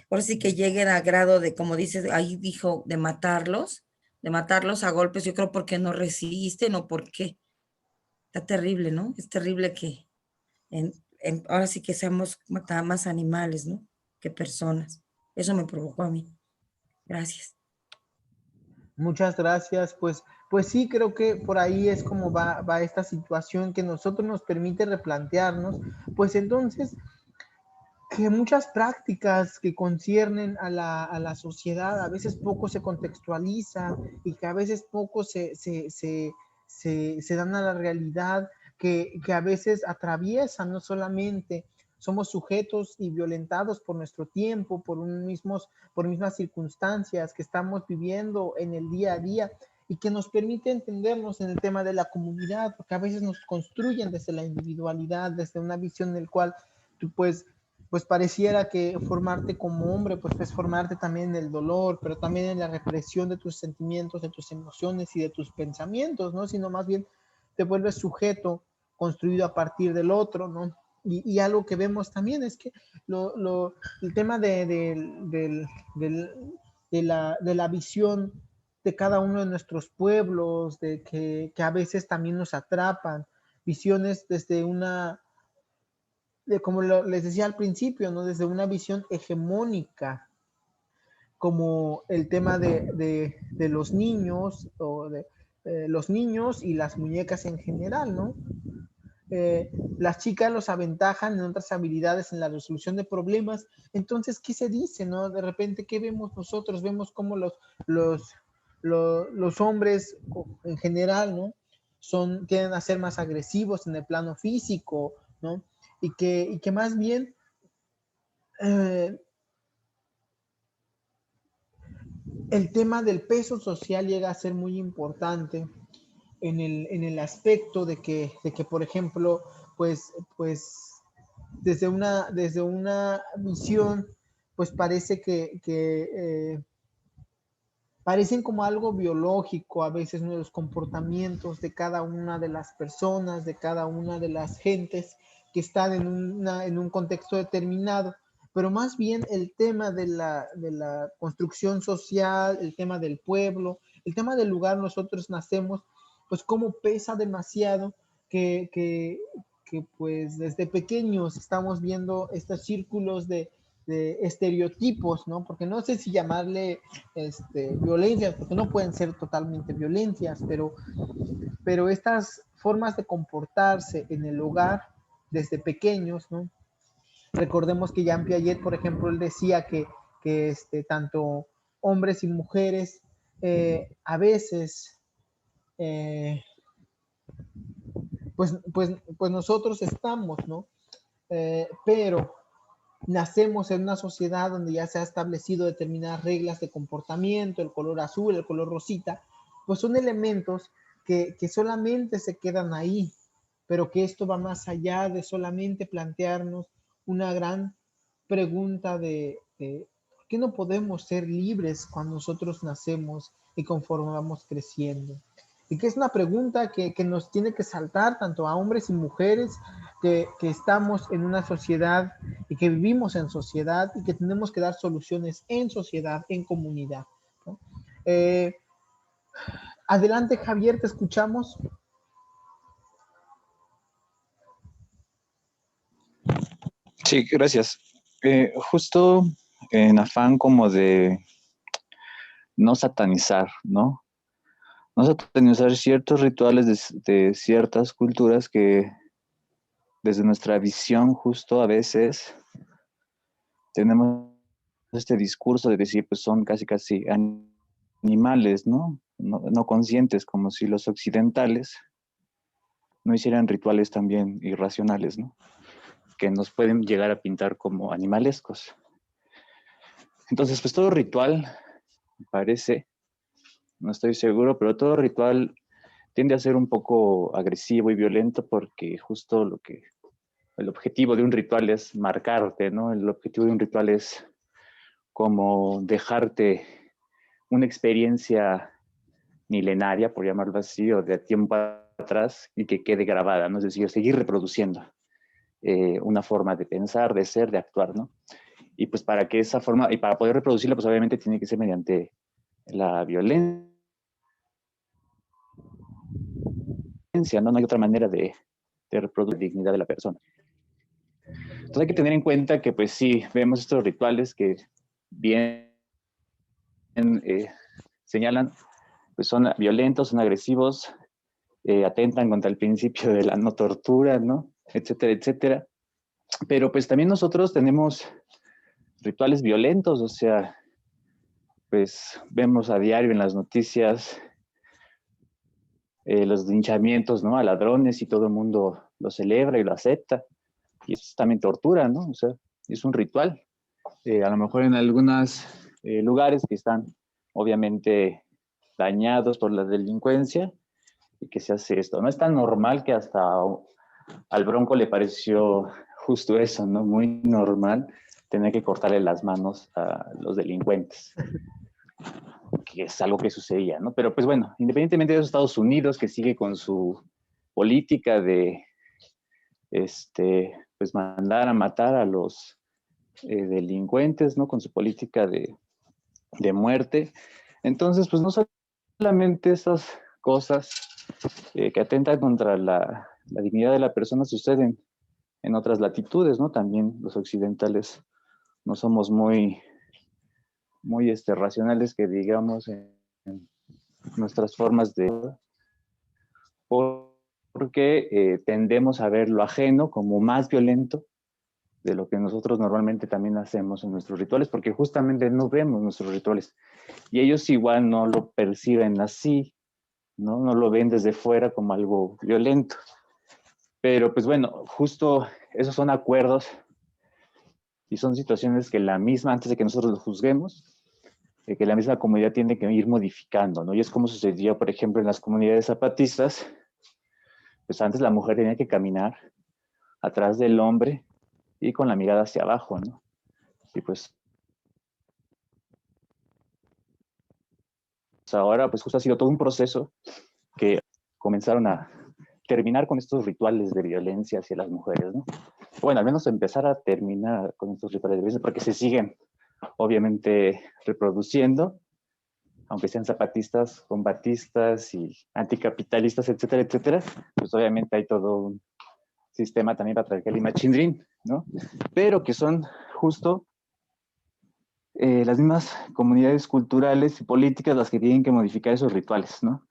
Ahora sí que lleguen a grado de, como dices, ahí dijo, de matarlos a golpes, yo creo porque no resisten o porque está terrible, ¿no? Es terrible que ahora sí que seamos más animales, ¿no? Que personas. Eso me provocó a mí. Gracias. Muchas gracias. Pues sí, creo que por ahí es como va esta situación que nosotros nos permite replantearnos, pues entonces que muchas prácticas que conciernen a la sociedad a veces poco se contextualiza y que a veces poco se dan a la realidad, que a veces atraviesan, no solamente somos sujetos y violentados por nuestro tiempo, por mismas circunstancias que estamos viviendo en el día a día y que nos permite entendernos en el tema de la comunidad, porque a veces nos construyen desde la individualidad, desde una visión en la cual tú pues pareciera que formarte como hombre, pues es formarte también en el dolor, pero también en la represión de tus sentimientos, de tus emociones y de tus pensamientos, ¿no? Sino más bien te vuelves sujeto construido a partir del otro, ¿no? Y algo que vemos también es que el tema de la visión de cada uno de nuestros pueblos, que a veces también nos atrapan, visiones desde como les decía al principio, ¿no? Desde una visión hegemónica, como el tema de los niños, o de los niños y las muñecas en general, ¿no? Las chicas los aventajan en otras habilidades en la resolución de problemas. Entonces, ¿qué se dice, no? De repente, ¿qué vemos nosotros? Vemos como los hombres en general, ¿no? Tienden a ser más agresivos en el plano físico, ¿no? Y que más bien eh, el tema del peso social llega a ser muy importante en el aspecto de que, por ejemplo, pues desde una visión, pues parece parecen como algo biológico a veces, ¿no? Los comportamientos de cada una de las personas, de cada una de las gentes que están en un contexto determinado, pero más bien el tema de la construcción social, el tema del pueblo, el tema del lugar nosotros nacemos, pues cómo pesa demasiado que, que, que pues desde pequeños estamos viendo estos círculos de estereotipos, ¿no? Porque no sé si llamarle violencias, porque no pueden ser totalmente violencias, pero estas formas de comportarse en el hogar desde pequeños, ¿no? Recordemos que Jean Piaget, por ejemplo, él decía que tanto hombres y mujeres a veces, eh, pues nosotros estamos, ¿no? Pero nacemos en una sociedad donde ya se ha establecido determinadas reglas de comportamiento, el color azul, el color rosita, pues son elementos que solamente se quedan ahí, pero que esto va más allá de solamente plantearnos una gran pregunta de ¿por qué no podemos ser libres cuando nosotros nacemos y conforme vamos creciendo? Y que es una pregunta que nos tiene que saltar tanto a hombres y mujeres que estamos en una sociedad y que vivimos en sociedad y que tenemos que dar soluciones en sociedad, en comunidad, ¿no? Adelante, Javier, te escuchamos. Sí, gracias. Justo en afán como de no satanizar, ¿no? No satanizar ciertos rituales de ciertas culturas que desde nuestra visión justo a veces tenemos este discurso de decir, pues son casi animales, ¿no? No conscientes, como si los occidentales no hicieran rituales también irracionales, ¿no? Que nos pueden llegar a pintar como animalescos. Entonces, pues todo ritual, me parece, no estoy seguro, pero todo ritual tiende a ser un poco agresivo y violento porque justo el objetivo de un ritual es marcarte, ¿no? El objetivo de un ritual es como dejarte una experiencia milenaria, por llamarlo así, o de tiempo atrás y que quede grabada, ¿no? Es decir, seguir reproduciendo una forma de pensar, de ser, de actuar, ¿no? Y pues para que esa forma, y para poder reproducirla, pues obviamente tiene que ser mediante la violencia, ¿no? No hay otra manera de reproducir la dignidad de la persona. Entonces hay que tener en cuenta que pues sí, vemos estos rituales que bien señalan, pues son violentos, son agresivos, atentan contra el principio de la no tortura, ¿no? Etcétera, etcétera. Pero pues también nosotros tenemos rituales violentos, o sea, pues vemos a diario en las noticias los linchamientos, ¿no? A ladrones y todo el mundo lo celebra y lo acepta. Y eso es también tortura, ¿no? O sea, es un ritual. A lo mejor en algunos lugares que están obviamente dañados por la delincuencia y que se hace esto. No es tan normal que hasta al Bronco le pareció justo eso, ¿no? Muy normal tener que cortarle las manos a los delincuentes, que es algo que sucedía, ¿no? Pero pues bueno, independientemente de los Estados Unidos, que sigue con su política de pues mandar a matar a los delincuentes, ¿no? Con su política de muerte. Entonces, pues no solamente esas cosas que atentan contra la dignidad de la persona suceden en otras latitudes, ¿no? También los occidentales no somos muy racionales, que digamos, en nuestras formas de... porque tendemos a ver lo ajeno como más violento de lo que nosotros normalmente también hacemos en nuestros rituales, porque justamente no vemos nuestros rituales. Y ellos igual no lo perciben así, ¿no? No lo ven desde fuera como algo violento. Pero pues bueno, justo esos son acuerdos y son situaciones que la misma, antes de que nosotros lo juzguemos, que la misma comunidad tiene que ir modificando, ¿no? Y es como sucedía, por ejemplo, en las comunidades zapatistas, pues antes la mujer tenía que caminar atrás del hombre y con la mirada hacia abajo, ¿no? Y pues ahora, pues justo ha sido todo un proceso que comenzaron a terminar con estos rituales de violencia hacia las mujeres, ¿no? Bueno, al menos empezar a terminar con estos rituales de violencia, porque se siguen, obviamente, reproduciendo, aunque sean zapatistas, combatistas y anticapitalistas, etcétera, etcétera, pues obviamente hay todo un sistema también patriarcal y machindrín, ¿no? Pero que son justo las mismas comunidades culturales y políticas las que tienen que modificar esos rituales, ¿no?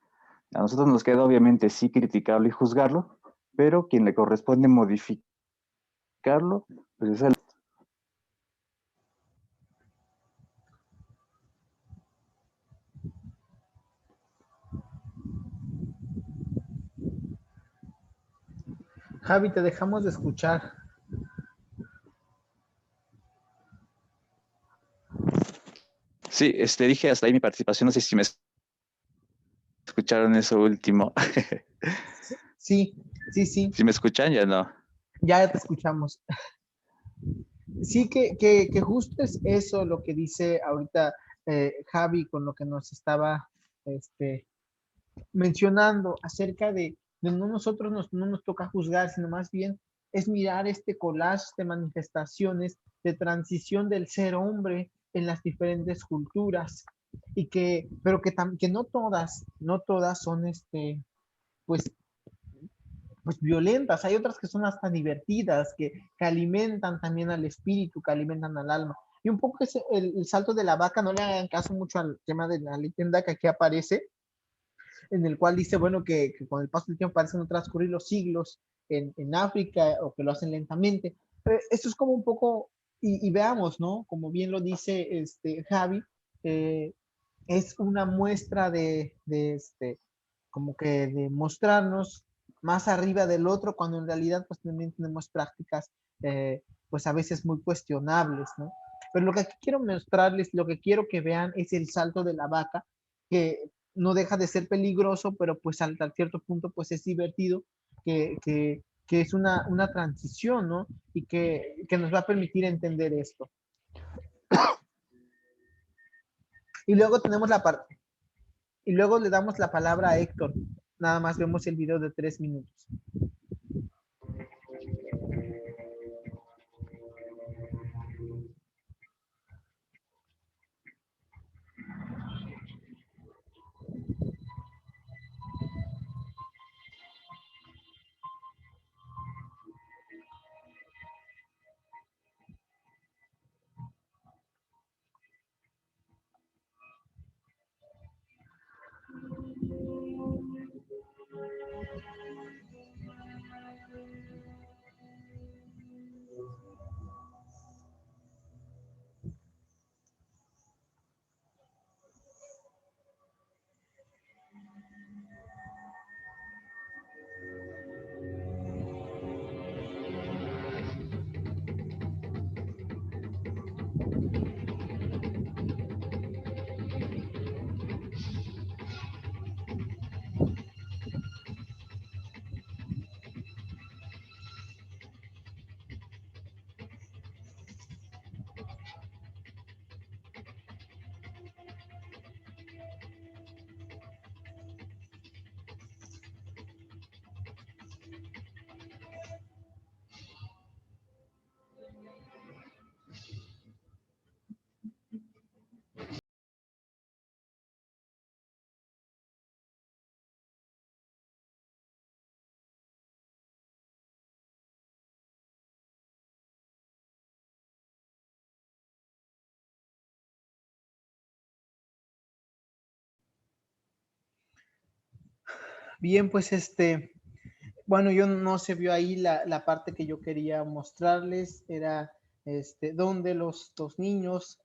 A nosotros nos queda obviamente sí criticarlo y juzgarlo, pero quien le corresponde modificarlo, pues es el... Javi, te dejamos de escuchar. Sí, dije hasta ahí mi participación, no sé si me escucharon eso último. Sí. Si me escuchan, ya no. Ya te escuchamos. Sí, que justo es eso lo que dice ahorita Javi con lo que nos estaba mencionando acerca de no no nos toca juzgar, sino más bien es mirar este collage de manifestaciones de transición del ser hombre en las diferentes culturas y pero que no todas son pues violentas, hay otras que son hasta divertidas, que alimentan también al espíritu, que alimentan al alma. Y un poco es el salto de la vaca, no le hagan caso mucho al tema de la leyenda que aquí aparece, en el cual dice, bueno, que con el paso del tiempo parecen no transcurrir los siglos en África o que lo hacen lentamente. Esto es como un poco, y veamos, ¿no? Como bien lo dice Javi, es una muestra como que de mostrarnos más arriba del otro, cuando en realidad pues también tenemos prácticas pues a veces muy cuestionables, ¿no? Pero lo que aquí quiero mostrarles, lo que quiero que vean es el salto de la vaca, que no deja de ser peligroso, pero pues hasta cierto punto pues es divertido, que es una transición, ¿no? Y que nos va a permitir entender esto. Y luego tenemos la parte, y luego le damos la palabra a Héctor. Nada más vemos el video de 3 minutos. Bien, pues bueno, yo no se vio ahí la parte que yo quería mostrarles, era donde los niños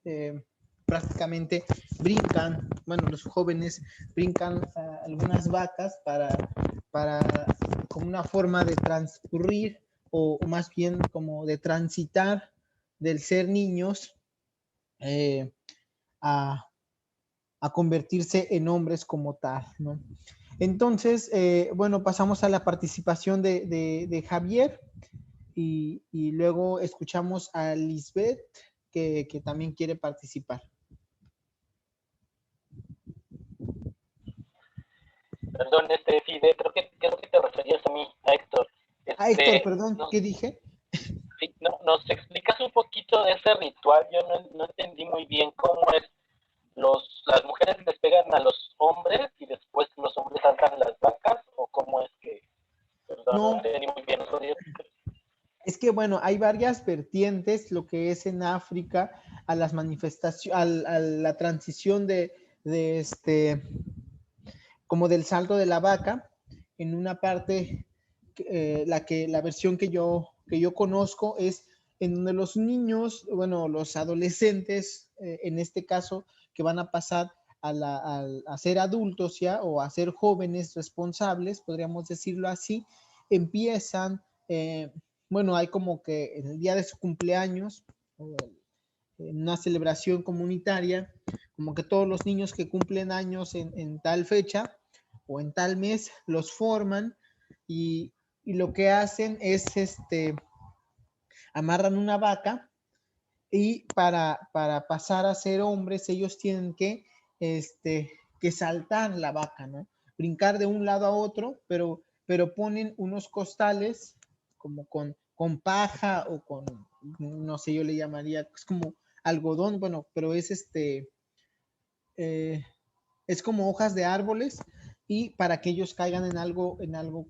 prácticamente brincan, bueno, los jóvenes brincan algunas vacas para como una forma de transcurrir o más bien como de transitar del ser niños a, a convertirse en hombres como tal, ¿no? Entonces, bueno, pasamos a la participación de Javier y luego escuchamos a Lisbeth, que también quiere participar. Perdón, Fide, creo que te referías a mí, a Héctor. Héctor, perdón, ¿qué dije? Sí, ¿nos explicas un poquito de ese ritual? Yo no entendí muy bien cómo es. Las mujeres les pegan a los hombres y después los hombres saltan las vacas, o cómo es que, perdón, no entendí muy bien. Es que bueno, hay varias vertientes, lo que es en África, a las manifestaciones, a la transición de como del salto de la vaca. En una parte, la versión que yo conozco es en donde los niños, bueno, los adolescentes, en este caso, que van a pasar a ser adultos ya, o a ser jóvenes responsables, podríamos decirlo así, empiezan, bueno, hay como que en el día de su cumpleaños, en una celebración comunitaria, como que todos los niños que cumplen años en tal fecha o en tal mes los forman y lo que hacen es amarran una vaca y para pasar a ser hombres ellos tienen que saltar la vaca, ¿no? Brincar de un lado a otro, pero ponen unos costales como con paja o con, no sé, yo le llamaría, es como algodón, bueno, pero es es como hojas de árboles y para que ellos caigan en algo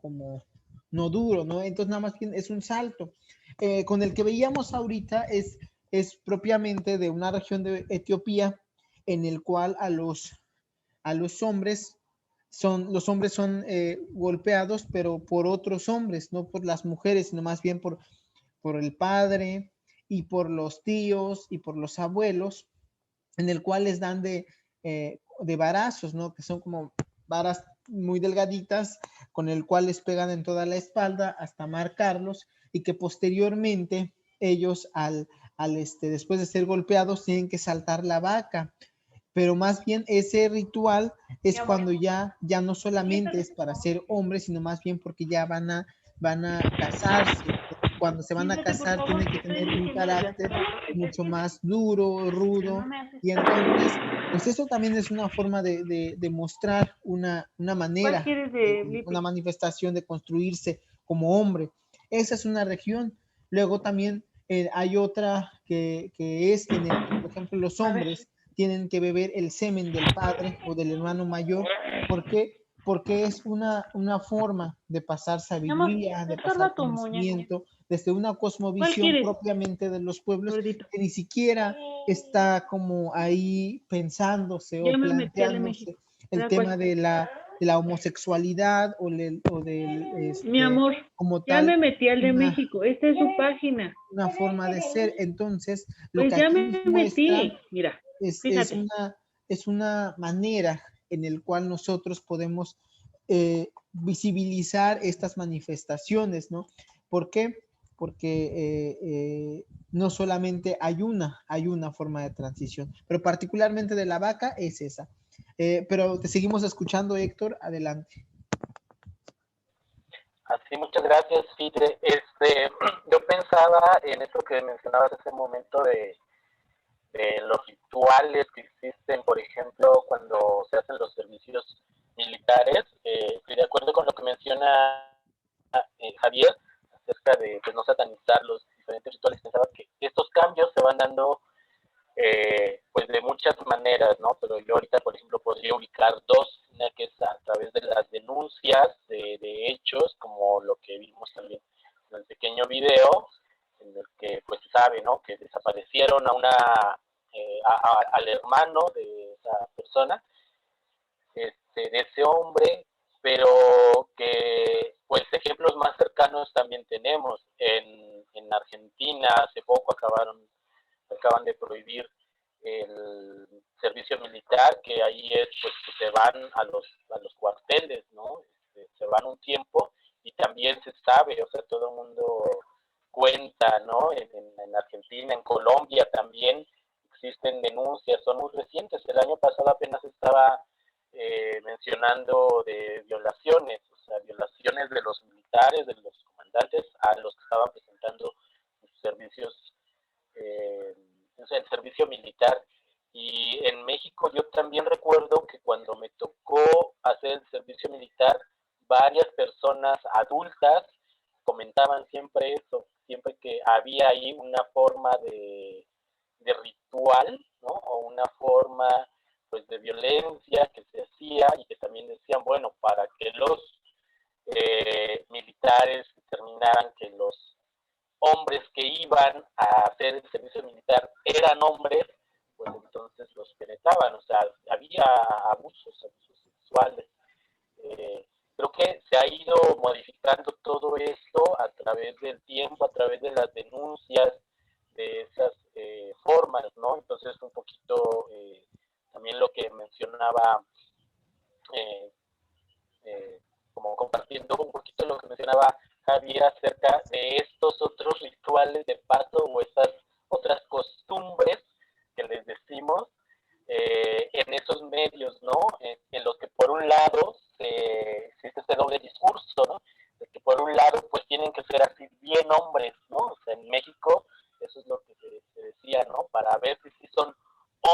como no duro, ¿no? Entonces nada más es un salto. Con el que veíamos ahorita es es propiamente de una región de Etiopía en el cual los hombres son golpeados, pero por otros hombres, no por las mujeres, sino más bien por el padre y por los tíos y por los abuelos, en el cual les dan de varazos, ¿no? Que son como varas muy delgaditas, con el cual les pegan en toda la espalda hasta marcarlos, y que posteriormente ellos después de ser golpeados tienen que saltar la vaca. Pero más bien ese ritual es cuando ya no solamente es para ser hombres, sino más bien porque ya van a casarse. Cuando se van a casar tienen que tener un carácter mucho más duro, rudo, y entonces, pues eso también es una forma de mostrar una manera, una manifestación de construirse como hombre. Esa es una región. Luego también hay otra que es en el que, por ejemplo, los hombres tienen que beber el semen del padre o del hermano mayor. ¿Por qué? Porque es una forma de pasar sabiduría, de pasar conocimiento, desde una cosmovisión propiamente de los pueblos, que ni siquiera está como ahí pensándose o planteándose el tema de la homosexualidad o del Mi amor, como ya tal, me metí al de México. Esta es su página. una forma de ser. Entonces, lo Pues que ya aquí me nos muestra metí. Mira, es fíjate. una manera en el cual nosotros podemos visibilizar estas manifestaciones, ¿no? ¿Por qué? Porque no solamente hay una forma de transición, pero particularmente de la vaca es esa. Pero te seguimos escuchando, Héctor, adelante. Así, muchas gracias, Fide. Yo pensaba en esto que mencionabas hace un momento de los rituales que existen, por ejemplo, cuando se hacen los servicios militares. Estoy de acuerdo con lo que menciona Javier acerca de pues, no satanizar los diferentes rituales. Pensaba que estos cambios se van dando pues de muchas maneras, ¿no? Pero yo ahorita, por ejemplo, podría ubicar dos, una que es a través de las denuncias de hechos, como lo que vimos también en el pequeño video, en el que pues se sabe, ¿no? Que desaparecieron al hermano de esa persona, de ese hombre, pero que pues ejemplos más cercanos también tenemos. En Argentina hace poco acaban de prohibir el servicio militar, que ahí es pues que se van a los cuarteles, ¿no? Se van un tiempo y también se sabe, o sea, todo el mundo cuenta, ¿no? En Argentina, en Colombia también existen denuncias, son muy recientes. El año pasado apenas estaba mencionando de violaciones, o sea, violaciones de los militares, de los comandantes a los que estaban presentando sus servicios, o sea, el servicio militar. Y en México yo también recuerdo que cuando me tocó hacer el servicio militar, varias personas adultas comentaban siempre eso, siempre que había ahí una forma de ritual, ¿no? O una forma pues de violencia que se hacía, y que también decían, bueno, para que los militares determinaran que los hombres que iban a hacer el servicio militar eran hombres, pues entonces los penetraban, o sea, había abusos sexuales. Creo que se ha ido modificando todo esto a través del tiempo, a través de las denuncias, de esas formas, ¿no? Entonces un poquito también lo que mencionaba, como compartiendo un poquito lo que mencionaba Javier acerca de estos otros rituales de paso o esas otras costumbres que les decimos en esos medios, ¿no? En los que por un lado existe ese doble discurso, ¿no? De que por un lado pues tienen que ser así bien hombres, ¿no? O sea, en México eso es lo que se decía, ¿no? Para ver si son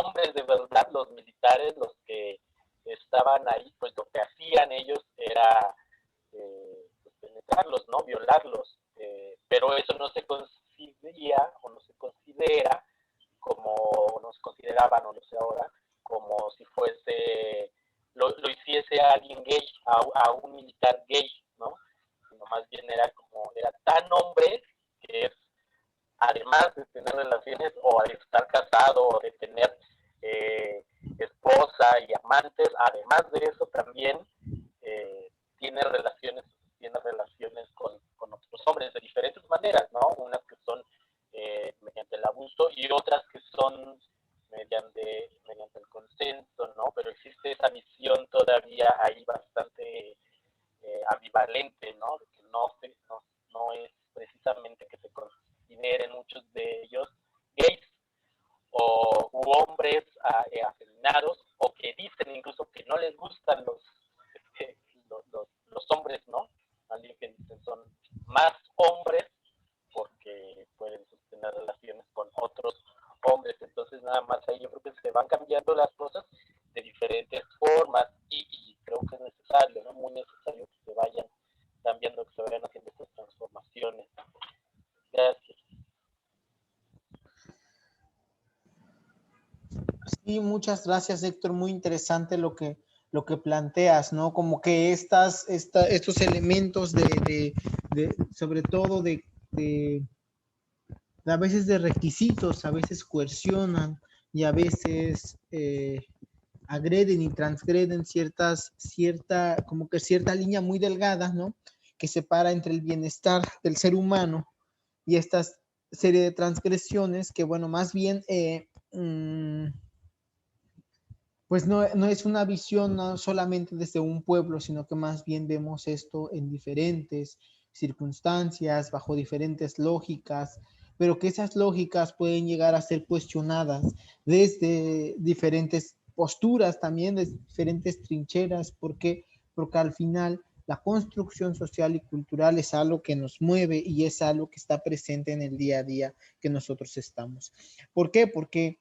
hombres de verdad los militares, los que estaban ahí, pues lo que hacían ellos era pues, penetrarlos, ¿no? Violarlos, pero eso no se considera o no se considera como nos consideraban, o no sé ahora, como si fuese, lo hiciese a alguien gay, a un militar gay, ¿no? Sino más bien era tan hombre que es, además de tener relaciones, o además de eso también tiene relaciones con otros hombres de diferentes maneras, ¿no? Unas que son mediante el abuso y otras que son mediante el consenso, ¿no? Pero existe esa visión todavía ahí bastante ambivalente, ¿no? Que no es precisamente que se consideren muchos de ellos gays u hombres afeminados, o que dicen incluso que no les gustan los hombres, ¿no? Alguien que dicen son más hombres porque pueden sostener relaciones con otros hombres. Entonces nada más ahí yo creo que se van cambiando las cosas de diferentes formas y creo que es necesario, ¿no? Muy necesario que se vayan cambiando, que se vayan haciendo estas transformaciones. Gracias. Sí, muchas gracias, Héctor. Muy interesante lo que planteas, ¿no? Como que estos elementos sobre todo a veces de requisitos, a veces coercionan y a veces agreden y transgreden como que cierta línea muy delgada, ¿no? Que separa entre el bienestar del ser humano y esta serie de transgresiones que, bueno, más bien pues no es una visión no solamente desde un pueblo, sino que más bien vemos esto en diferentes circunstancias, bajo diferentes lógicas, pero que esas lógicas pueden llegar a ser cuestionadas desde diferentes posturas también, desde diferentes trincheras, porque al final la construcción social y cultural es algo que nos mueve y es algo que está presente en el día a día que nosotros estamos. ¿Por qué? Porque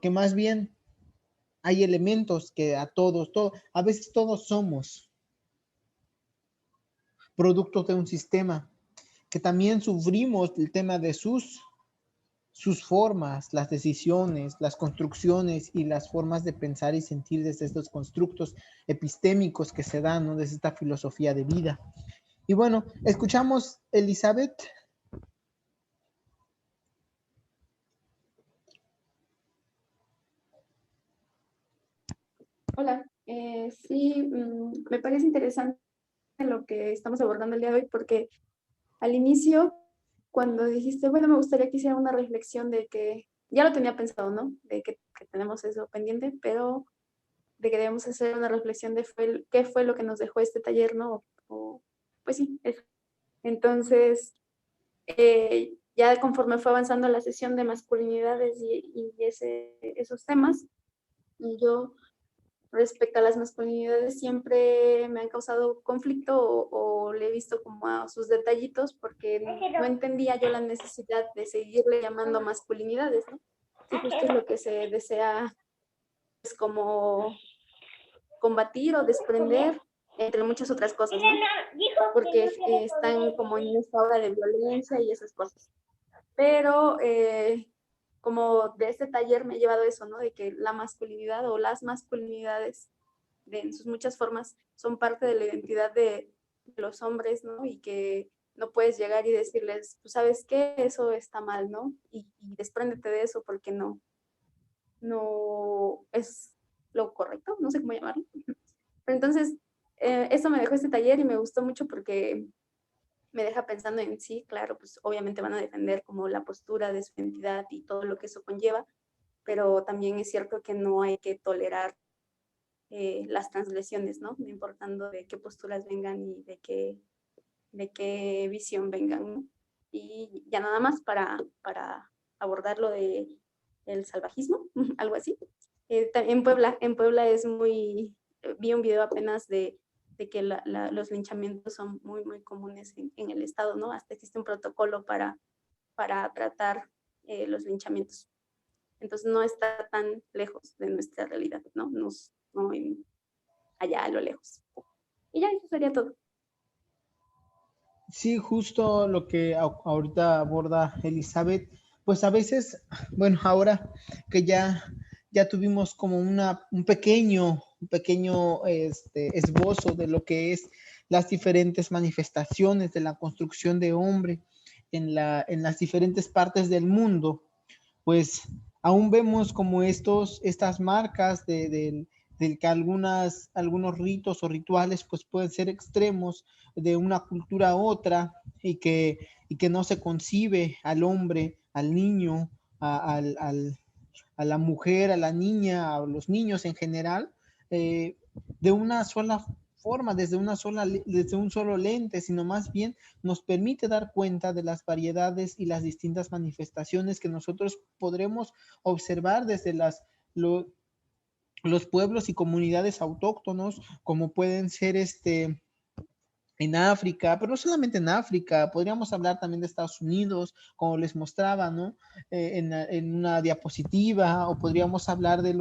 más bien hay elementos que a veces todos somos productos de un sistema que también sufrimos el tema de sus formas, las decisiones, las construcciones y las formas de pensar y sentir desde estos constructos epistémicos que se dan, ¿no? Desde esta filosofía de vida. Y bueno, escuchamos Elizabeth. Hola, sí, me parece interesante lo que estamos abordando el día de hoy porque al inicio, cuando dijiste, bueno, me gustaría que hiciera una reflexión de que, ya lo tenía pensado, ¿no? De que tenemos eso pendiente, pero de que debemos hacer una reflexión de qué fue lo que nos dejó este taller, ¿no? Pues sí, eso. Entonces, ya conforme fue avanzando la sesión de masculinidades y esos temas, y yo respecto a las masculinidades siempre me han causado conflicto o le he visto como a sus detallitos porque no entendía yo la necesidad de seguirle llamando masculinidades, ¿no? Sí, justo es lo que se desea, pues, como combatir o desprender, entre muchas otras cosas, ¿no? Porque están como en esta hora de violencia y esas cosas. Pero como de este taller me he llevado eso, ¿no? De que la masculinidad o las masculinidades en sus muchas formas son parte de la identidad de los hombres, ¿no? Y que no puedes llegar y decirles, pues, ¿sabes qué? Eso está mal, ¿no? Y despréndete de eso porque no es lo correcto, no sé cómo llamarlo. Pero entonces, eso me dejó este taller y me gustó mucho porque me deja pensando en sí, claro, pues obviamente van a defender como la postura de su identidad y todo lo que eso conlleva, pero también es cierto que no hay que tolerar las transgresiones, ¿no? No importando de qué posturas vengan y de qué visión vengan, ¿no? Y ya nada más para abordar lo de el salvajismo, algo así. En Puebla es vi un video apenas de que los linchamientos son muy, muy comunes en el estado, ¿no? Hasta existe un protocolo para tratar los linchamientos. Entonces no está tan lejos de nuestra realidad, ¿no? No allá a lo lejos. Y ya, eso sería todo. Sí, justo lo que ahorita aborda Elizabeth, pues a veces, bueno, ahora que ya tuvimos como un pequeño esbozo de lo que es las diferentes manifestaciones de la construcción de hombre en las diferentes partes del mundo, pues aún vemos como estas marcas del del que algunos ritos o rituales pues pueden ser extremos de una cultura a otra y que no se concibe al hombre, al niño, a la mujer, a la niña, a los niños en general, de una sola forma, desde un solo lente, sino más bien nos permite dar cuenta de las variedades y las distintas manifestaciones que nosotros podremos observar desde los pueblos y comunidades autóctonos, como pueden ser en África, pero no solamente en África, podríamos hablar también de Estados Unidos, como les mostraba, ¿no? En una diapositiva, o podríamos hablar de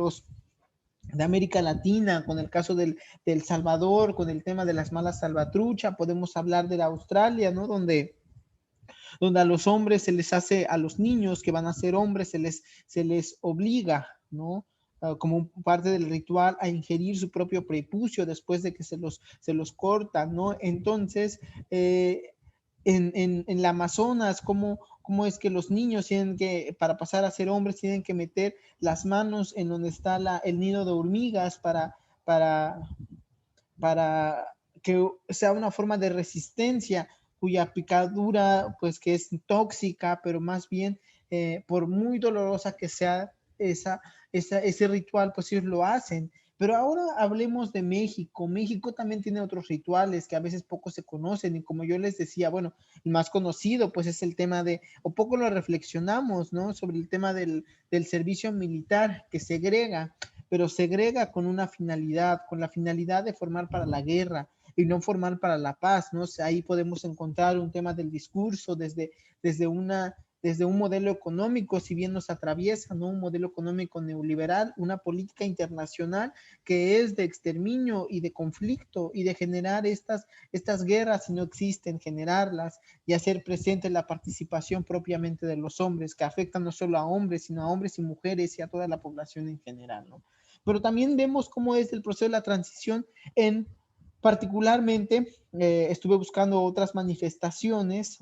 América Latina, con el caso del Salvador, con el tema de las malas salvatrucha, podemos hablar de la Australia, ¿no? Donde a los hombres se les hace, a los niños que van a ser hombres, se les obliga, ¿no? Como parte del ritual a ingerir su propio prepucio después de que se los cortan, ¿no? Entonces, en la Amazonas, ¿cómo es que los niños tienen que, para pasar a ser hombres, tienen que meter las manos en donde está el nido de hormigas para que sea una forma de resistencia, cuya picadura, pues que es tóxica, pero más bien, por muy dolorosa que sea ese ritual, pues ellos lo hacen. Pero ahora hablemos de México. México también tiene otros rituales que a veces poco se conocen, y como yo les decía, bueno, el más conocido pues es el tema o poco lo reflexionamos, ¿no? Sobre el tema del servicio militar, que segrega, pero segrega con una finalidad, con la finalidad de formar para la guerra y no formar para la paz, ¿no? O sea, ahí podemos encontrar un tema del discurso desde un modelo económico, si bien nos atraviesa, ¿no? Un modelo económico neoliberal, una política internacional que es de exterminio y de conflicto y de generar estas guerras si no existen, generarlas y hacer presente la participación propiamente de los hombres, que afectan no solo a hombres, sino a hombres y mujeres y a toda la población en general, ¿no? Pero también vemos cómo es el proceso de la transición particularmente, estuve buscando otras manifestaciones,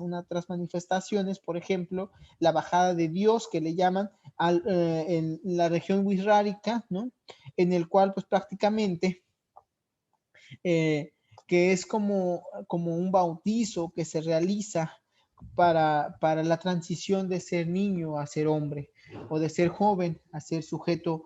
por ejemplo, la bajada de Dios, que le llaman en la región wixárika, ¿no? En el cual, pues prácticamente, que es como un bautizo que se realiza para la transición de ser niño a ser hombre, o de ser joven a ser sujeto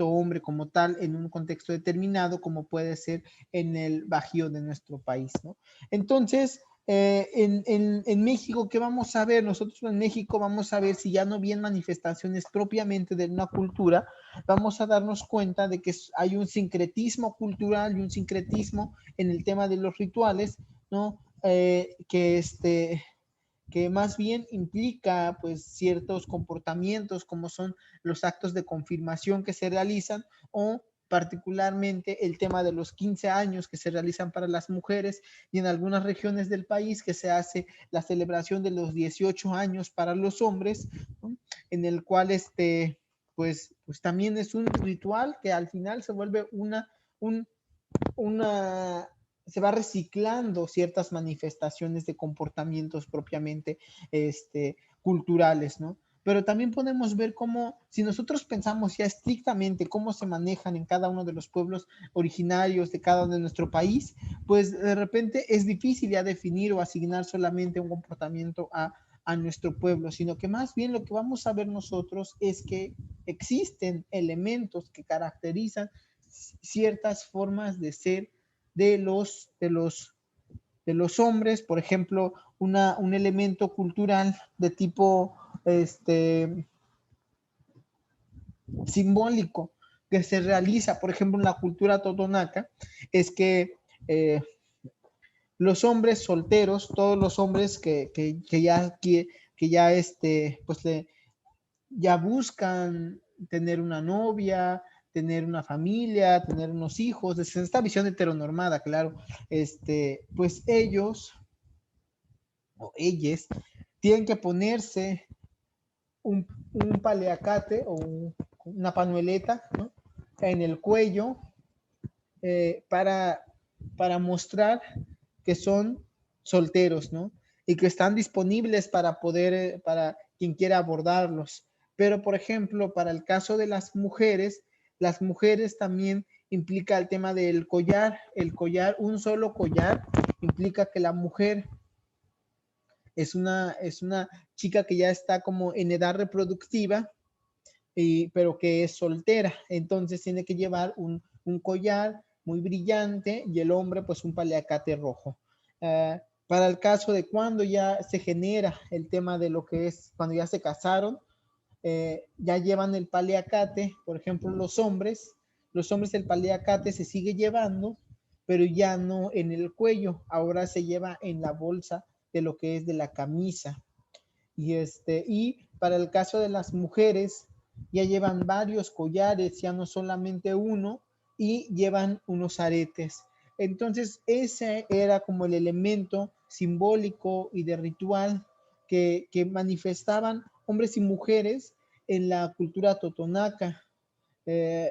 hombre como tal, en un contexto determinado, como puede ser en el Bajío de nuestro país, ¿no? Entonces, en México, ¿qué vamos a ver? Nosotros en México vamos a ver, si ya no bien manifestaciones propiamente de una cultura, vamos a darnos cuenta de que hay un sincretismo cultural y un sincretismo en el tema de los rituales, ¿no? Que más bien implica pues ciertos comportamientos, como son los actos de confirmación que se realizan, o particularmente el tema de los 15 años que se realizan para las mujeres, y en algunas regiones del país que se hace la celebración de los 18 años para los hombres, ¿no? En el cual pues también es un ritual que al final se vuelve se va reciclando ciertas manifestaciones de comportamientos propiamente culturales, ¿no? Pero también podemos ver cómo, si nosotros pensamos ya estrictamente cómo se manejan en cada uno de los pueblos originarios de cada uno de nuestro país, pues de repente es difícil ya definir o asignar solamente un comportamiento a nuestro pueblo, sino que más bien lo que vamos a ver nosotros es que existen elementos que caracterizan ciertas formas de ser de los hombres, por ejemplo, un elemento cultural de tipo simbólico que se realiza, por ejemplo, en la cultura totonaca, es que los hombres solteros, todos los hombres que ya pues ya buscan tener una novia, tener una familia, tener unos hijos, desde esta visión heteronormada, claro, pues ellos o ellas tienen que ponerse un paliacate o una panueleta, ¿no? En el cuello para mostrar que son solteros, ¿no? Y que están disponibles para poder, para quien quiera abordarlos. Pero, por ejemplo, para el caso de las mujeres también implica el tema del collar. El collar, un solo collar, implica que la mujer es una chica que ya está como en edad reproductiva, pero que es soltera. Entonces tiene que llevar un collar muy brillante y el hombre pues un paliacate rojo. Para el caso de cuando ya se genera el tema de lo que es cuando ya se casaron, ya llevan el paliacate. Por ejemplo, los hombres el paliacate se sigue llevando, pero ya no en el cuello, ahora se lleva en la bolsa de lo que es de la camisa. Y para el caso de las mujeres, ya llevan varios collares, ya no solamente uno, y llevan unos aretes. Entonces, ese era como el elemento simbólico y de ritual que manifestaban hombres y mujeres en la cultura totonaca.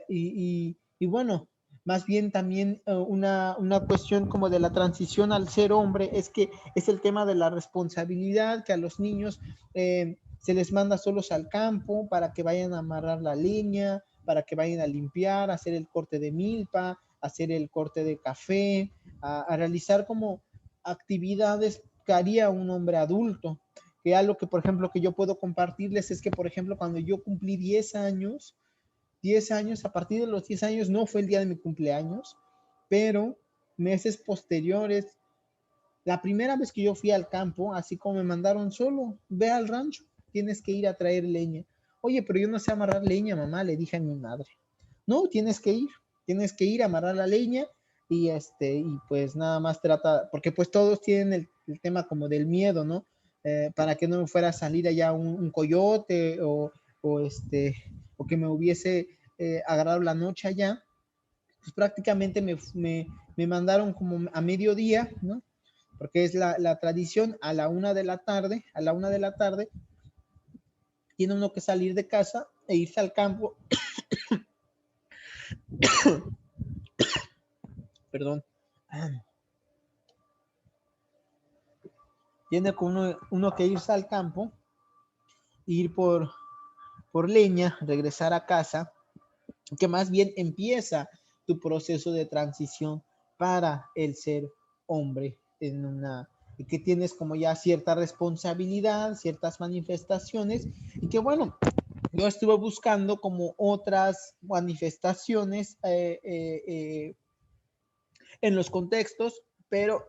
Y bueno, más bien también una cuestión como de la transición al ser hombre es que es el tema de la responsabilidad, que a los niños se les manda solos al campo para que vayan a amarrar la leña, para que vayan a limpiar, a hacer el corte de milpa, a hacer el corte de café, a realizar como actividades que haría un hombre adulto. Que algo que, por ejemplo, que yo puedo compartirles es que, por ejemplo, cuando yo cumplí 10 años, a partir de los 10 años no fue el día de mi cumpleaños, pero meses posteriores, la primera vez que yo fui al campo, así como me mandaron solo, ve al rancho, tienes que ir a traer leña. Oye, pero yo no sé amarrar leña, mamá, le dije a mi madre. No, tienes que ir a amarrar la leña y pues nada más trata, porque pues todos tienen el tema como del miedo, ¿no? Para que no me fuera a salir allá un coyote o que me hubiese agarrado la noche allá. Pues prácticamente me mandaron como a mediodía, ¿no? Porque es la tradición, a la 1 de la tarde, tiene uno que salir de casa e irse al campo. Perdón. Tiene uno que irse al campo, ir por leña, regresar a casa, que más bien empieza tu proceso de transición para el ser hombre que tienes como ya cierta responsabilidad, ciertas manifestaciones, y que bueno, yo estuve buscando como otras manifestaciones en los contextos, pero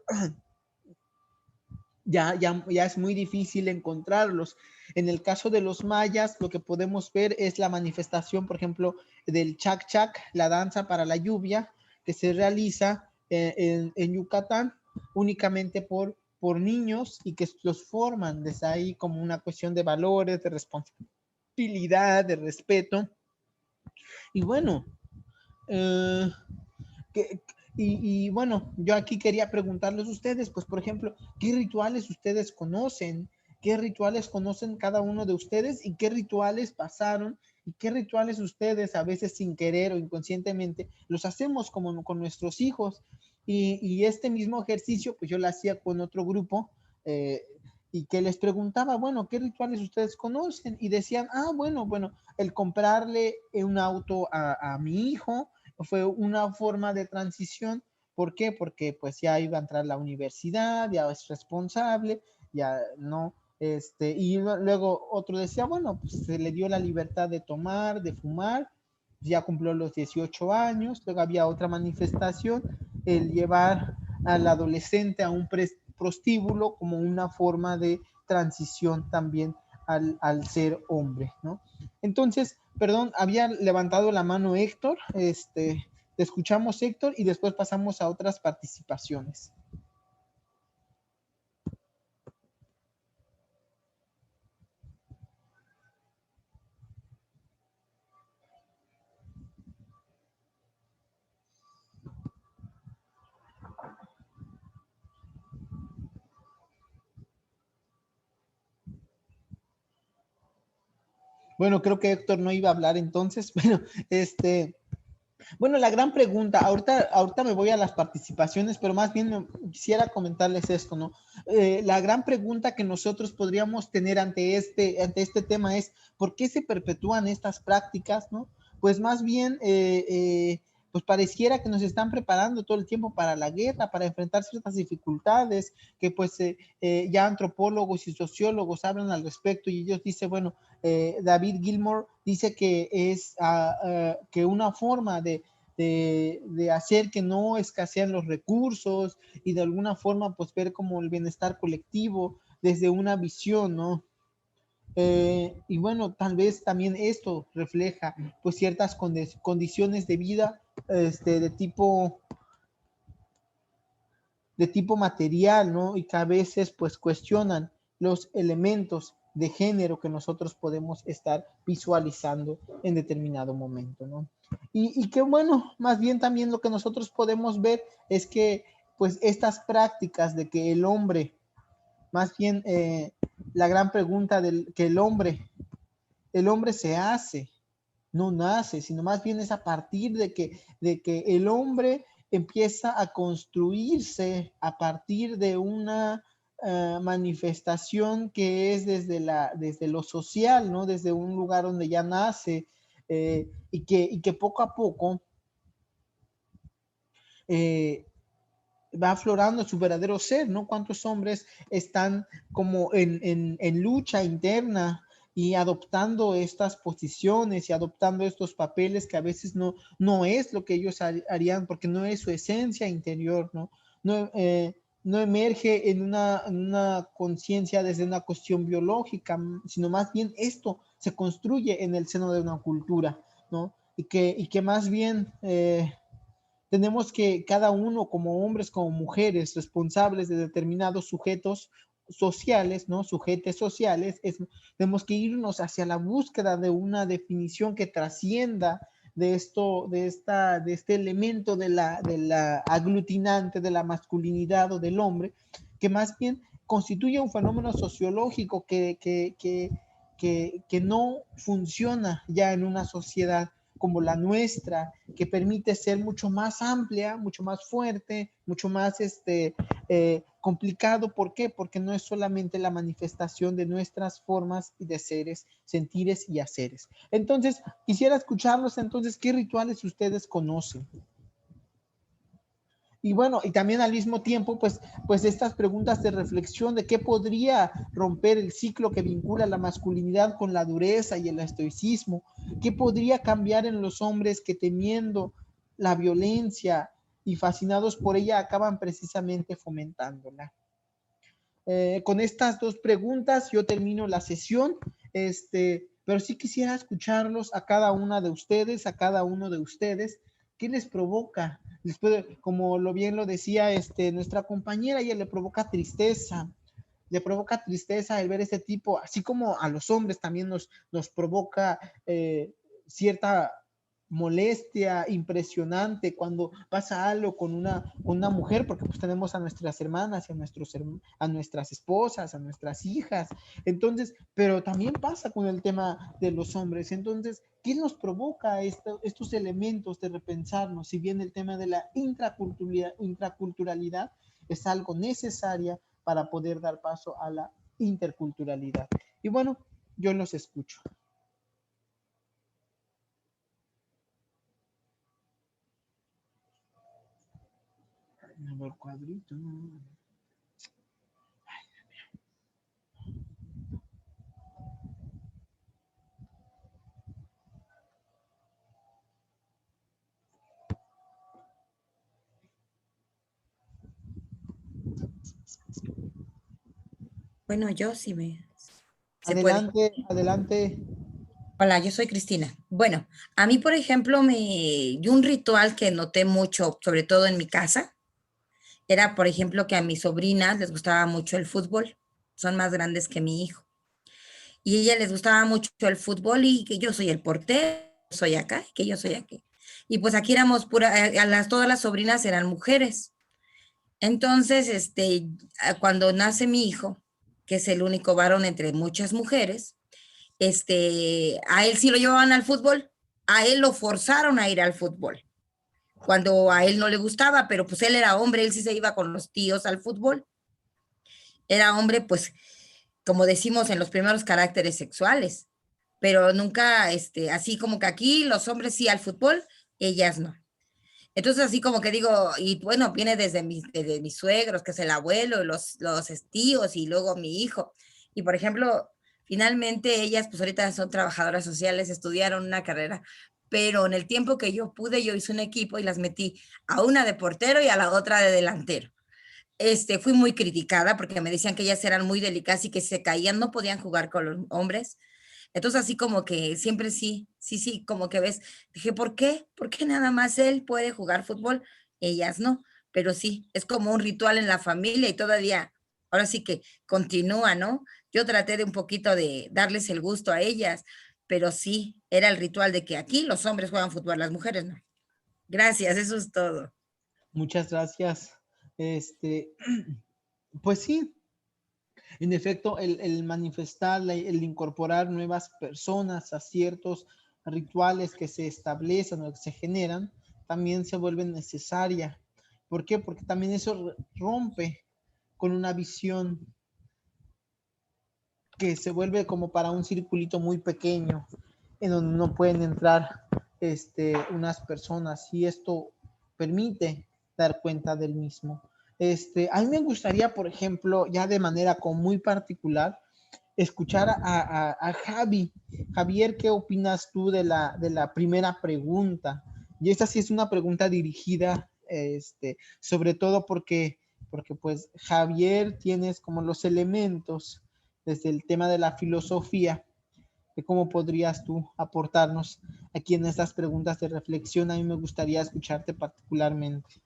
ya es muy difícil encontrarlos. En el caso de los mayas, lo que podemos ver es la manifestación, por ejemplo, del chac chac, la danza para la lluvia, que se realiza en Yucatán únicamente por niños y que los forman desde ahí como una cuestión de valores, de responsabilidad, de respeto. Y bueno, y bueno, yo aquí quería preguntarles a ustedes, pues por ejemplo, ¿qué rituales ustedes conocen? ¿Qué rituales conocen cada uno de ustedes? ¿Y qué rituales pasaron? ¿Y qué rituales ustedes a veces sin querer o inconscientemente los hacemos como con nuestros hijos? Y este mismo ejercicio, pues yo lo hacía con otro grupo y que les preguntaba, bueno, ¿qué rituales ustedes conocen? Y decían, bueno, el comprarle un auto a mi hijo, fue una forma de transición. ¿Por qué? Porque pues ya iba a entrar a la universidad, ya es responsable, ya no, y luego otro decía, bueno, pues se le dio la libertad de tomar, de fumar, ya cumplió los 18 años, luego había otra manifestación, el llevar al adolescente a un prostíbulo como una forma de transición también al ser hombre, ¿no? Entonces, perdón, había levantado la mano Héctor, te escuchamos Héctor y después pasamos a otras participaciones. Bueno, creo que Héctor no iba a hablar entonces, pero bueno, la gran pregunta, ahorita me voy a las participaciones, pero más bien quisiera comentarles esto, ¿no? La gran pregunta que nosotros podríamos tener ante este tema es, ¿por qué se perpetúan estas prácticas, no? Pues más bien pues pareciera que nos están preparando todo el tiempo para la guerra, para enfrentar ciertas dificultades, que pues ya antropólogos y sociólogos hablan al respecto, y ellos dicen, bueno, David Gilmour dice que es que una forma de hacer que no escasean los recursos y de alguna forma pues ver como el bienestar colectivo desde una visión, ¿no? Y bueno, tal vez también esto refleja pues ciertas condiciones de vida de tipo material, ¿no? Y que a veces pues cuestionan los elementos de género que nosotros podemos estar visualizando en determinado momento, ¿no? Y que bueno, más bien también lo que nosotros podemos ver es que pues estas prácticas de que el hombre, más bien la gran pregunta del que el hombre se hace, no nace, sino más bien es a partir de que el hombre empieza a construirse a partir de una manifestación que es desde lo social, ¿no? Desde un lugar donde ya nace y que poco a poco va aflorando su verdadero ser, ¿no? ¿Cuántos hombres están como en lucha interna y adoptando estas posiciones y adoptando estos papeles que a veces no es lo que ellos harían porque no es su esencia interior, ¿no? No emerge en una conciencia desde una cuestión biológica, sino más bien esto se construye en el seno de una cultura, ¿no? Y que más bien tenemos que cada uno como hombres, como mujeres, responsables de determinados sujetos sociales, ¿no? Sujetos sociales, tenemos que irnos hacia la búsqueda de una definición que trascienda de este elemento de la aglutinante, de la masculinidad o del hombre, que más bien constituye un fenómeno sociológico que no funciona ya en una sociedad como la nuestra, que permite ser mucho más amplia, mucho más fuerte, mucho más complicado. ¿Por qué? Porque no es solamente la manifestación de nuestras formas de seres, sentires y haceres. Entonces, quisiera escucharlos, entonces, ¿qué rituales ustedes conocen? Y bueno, y también al mismo tiempo, pues estas preguntas de reflexión de qué podría romper el ciclo que vincula la masculinidad con la dureza y el estoicismo, qué podría cambiar en los hombres que temiendo la violencia y fascinados por ella acaban precisamente fomentándola. Con estas dos preguntas yo termino la sesión, pero sí quisiera escucharlos a cada una de ustedes, a cada uno de ustedes. ¿Qué les provoca? Como bien lo decía nuestra compañera, ella le provoca tristeza el ver este tipo, así como a los hombres también nos provoca cierta molestia impresionante cuando pasa algo con una mujer, porque pues tenemos a nuestras hermanas y a nuestras esposas, a nuestras hijas. Entonces, pero también pasa con el tema de los hombres. Entonces, ¿qué nos provoca estos elementos de repensarnos? Si bien el tema de la intraculturalidad es algo necesaria para poder dar paso a la interculturalidad. Y bueno, yo los escucho. El cuadrito. Bueno, yo sí Adelante, adelante. Hola, yo soy Cristina. Bueno, a mí, por ejemplo, un ritual que noté mucho, sobre todo en mi casa, era, por ejemplo, que a mis sobrinas les gustaba mucho el fútbol. Son más grandes que mi hijo. Y a ella les gustaba mucho el fútbol y que yo soy el portero, soy acá, que yo soy aquí. Y pues aquí éramos todas las sobrinas eran mujeres. Entonces, cuando nace mi hijo, que es el único varón entre muchas mujeres, a él sí lo llevaban al fútbol, a él lo forzaron a ir al fútbol, cuando a él no le gustaba, pero pues él era hombre, él sí se iba con los tíos al fútbol. Era hombre, pues, como decimos, en los primeros caracteres sexuales, pero nunca, así como que aquí los hombres sí al fútbol, ellas no. Entonces así como que digo, y bueno, viene desde mis suegros, que es el abuelo, los tíos y luego mi hijo. Y por ejemplo, finalmente ellas pues ahorita son trabajadoras sociales, estudiaron una carrera, pero en el tiempo que yo pude, yo hice un equipo y las metí a una de portero y a la otra de delantero. Fui muy criticada porque me decían que ellas eran muy delicadas y que si se caían no podían jugar con los hombres. Entonces así como que siempre sí, como que ves, dije, ¿por qué? ¿Por qué nada más él puede jugar fútbol? Ellas no, pero sí, es como un ritual en la familia y todavía, ahora sí que continúa, ¿no? Yo traté de un poquito de darles el gusto a ellas, pero sí, era el ritual de que aquí los hombres juegan fútbol, las mujeres no. Gracias, eso es todo. Muchas gracias. Pues sí, en efecto, el manifestar, el incorporar nuevas personas a ciertos rituales que se establecen o que se generan, también se vuelve necesaria. ¿Por qué? Porque también eso rompe con una visión que se vuelve como para un circulito muy pequeño, en donde no pueden entrar unas personas, y esto permite dar cuenta del mismo. A mí me gustaría, por ejemplo, ya de manera como muy particular, escuchar a Javi. Javier, ¿qué opinas tú de la primera pregunta? Y esta sí es una pregunta dirigida, sobre todo porque pues Javier tienes como los elementos desde el tema de la filosofía, de cómo podrías tú aportarnos aquí en estas preguntas de reflexión. A mí me gustaría escucharte particularmente.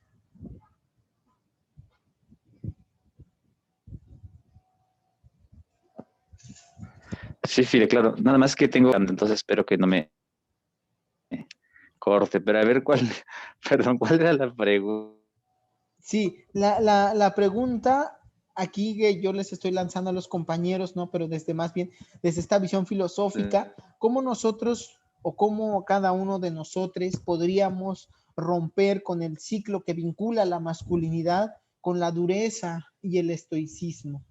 Sí, Fide, claro. Nada más que tengo, entonces espero que no me corte. Pero a ver, perdón, ¿cuál era la pregunta? Sí, la pregunta aquí que yo les estoy lanzando a los compañeros, ¿no? Pero desde más bien, desde esta visión filosófica, ¿cómo nosotros o cómo cada uno de nosotros podríamos romper con el ciclo que vincula la masculinidad con la dureza y el estoicismo?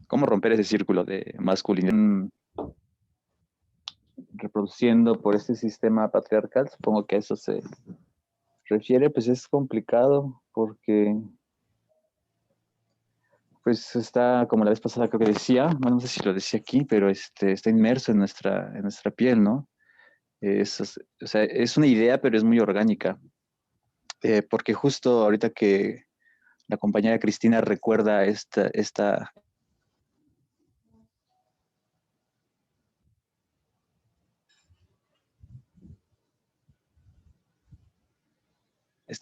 ¿Cómo romper ese círculo de masculinidad? Reproduciendo por este sistema patriarcal, supongo que a eso se refiere, pues es complicado porque pues está, como la vez pasada creo que decía, no sé si lo decía aquí, pero está inmerso en nuestra piel, ¿no? O sea, es una idea, pero es muy orgánica, porque justo ahorita que la compañera Cristina recuerda este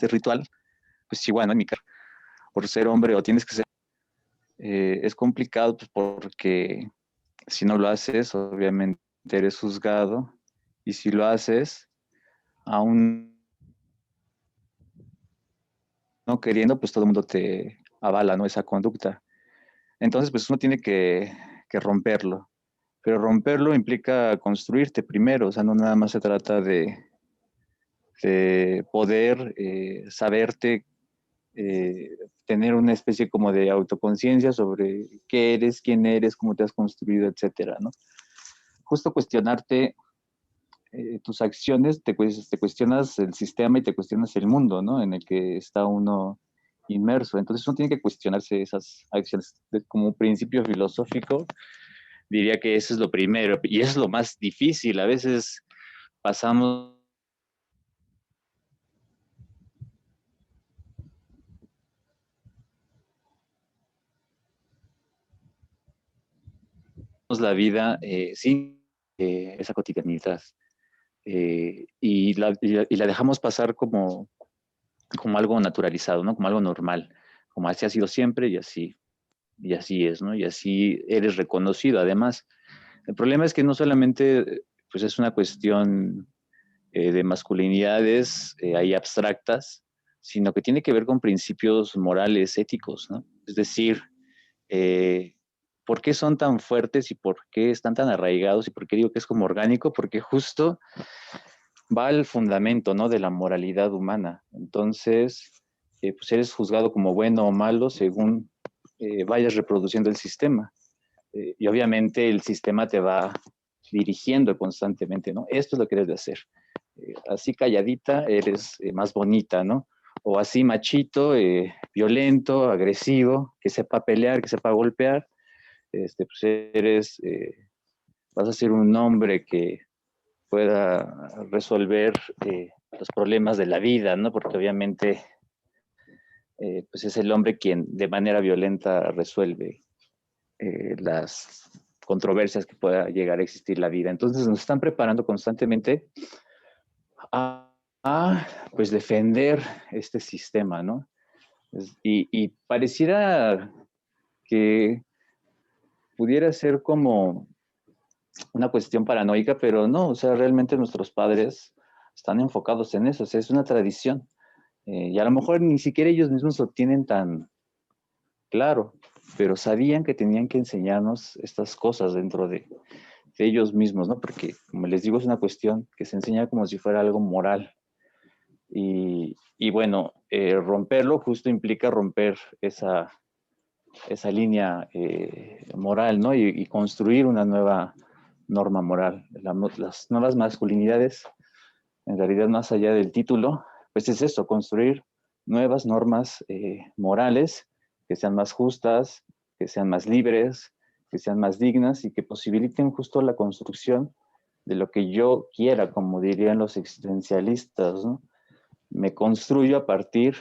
ritual, pues igual, ¿no? En mi caso, por ser hombre o tienes que ser, es complicado pues, porque si no lo haces, obviamente eres juzgado, y si lo haces, aún no queriendo, pues todo el mundo te avala, ¿no? Esa conducta. Entonces, pues uno tiene que romperlo. Pero romperlo implica construirte primero, o sea, no nada más se trata de poder saberte, tener una especie como de autoconciencia sobre qué eres, quién eres, cómo te has construido, etcétera, ¿no? Justo cuestionarte tus acciones, te cuestionas el sistema y te cuestionas el mundo, ¿no? En el que está uno inmerso. Entonces uno tiene que cuestionarse esas acciones. Como principio filosófico, diría que eso es lo primero y es lo más difícil. A veces pasamos la vida sin esa cotidianidad y la dejamos pasar como algo naturalizado, ¿no? Como algo normal, como así ha sido siempre y así es, ¿no? Y así eres reconocido. Además, el problema es que no solamente pues es una cuestión de masculinidades ahí abstractas, sino que tiene que ver con principios morales, éticos, ¿no? Es decir, eh, ¿por qué son tan fuertes y por qué están tan arraigados y por qué digo que es como orgánico? Porque justo va al fundamento, ¿no? De la moralidad humana. Entonces, pues eres juzgado como bueno o malo según vayas reproduciendo el sistema. Y obviamente el sistema te va dirigiendo constantemente, ¿no? Esto es lo que debes de hacer. Así calladita eres más bonita, ¿no? O así machito, violento, agresivo, que sepa pelear, que sepa golpear, pues eres, vas a ser un hombre que pueda resolver los problemas de la vida, ¿no? Porque obviamente pues es el hombre quien de manera violenta resuelve las controversias que pueda llegar a existir la vida. Entonces nos están preparando constantemente a pues defender este sistema, ¿no? Y pareciera que pudiera ser como una cuestión paranoica, pero no, o sea, realmente nuestros padres están enfocados en eso, o sea, es una tradición. Y a lo mejor ni siquiera ellos mismos lo tienen tan claro, pero sabían que tenían que enseñarnos estas cosas dentro de ellos mismos, ¿no? Porque, como les digo, es una cuestión que se enseña como si fuera algo moral. Y bueno, romperlo justo implica romper esa línea moral, ¿no? Y construir una nueva norma moral. Las nuevas masculinidades, en realidad más allá del título, pues es eso, construir nuevas normas morales que sean más justas, que sean más libres, que sean más dignas y que posibiliten justo la construcción de lo que yo quiera, como dirían los existencialistas, ¿no? Me construyo a partir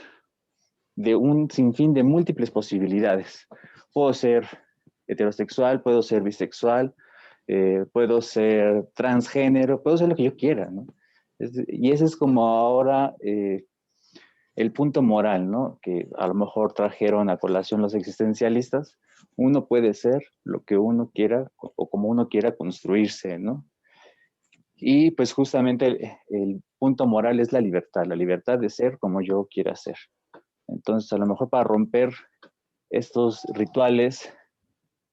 de un sinfín de múltiples posibilidades. Puedo ser heterosexual, puedo ser bisexual, puedo ser transgénero, puedo ser lo que yo quiera, ¿no? Y ese es como ahora el punto moral, ¿no? Que a lo mejor trajeron a colación los existencialistas. Uno puede ser lo que uno quiera o como uno quiera construirse, ¿no? Y pues justamente el punto moral es la libertad de ser como yo quiera ser. Entonces, a lo mejor para romper estos rituales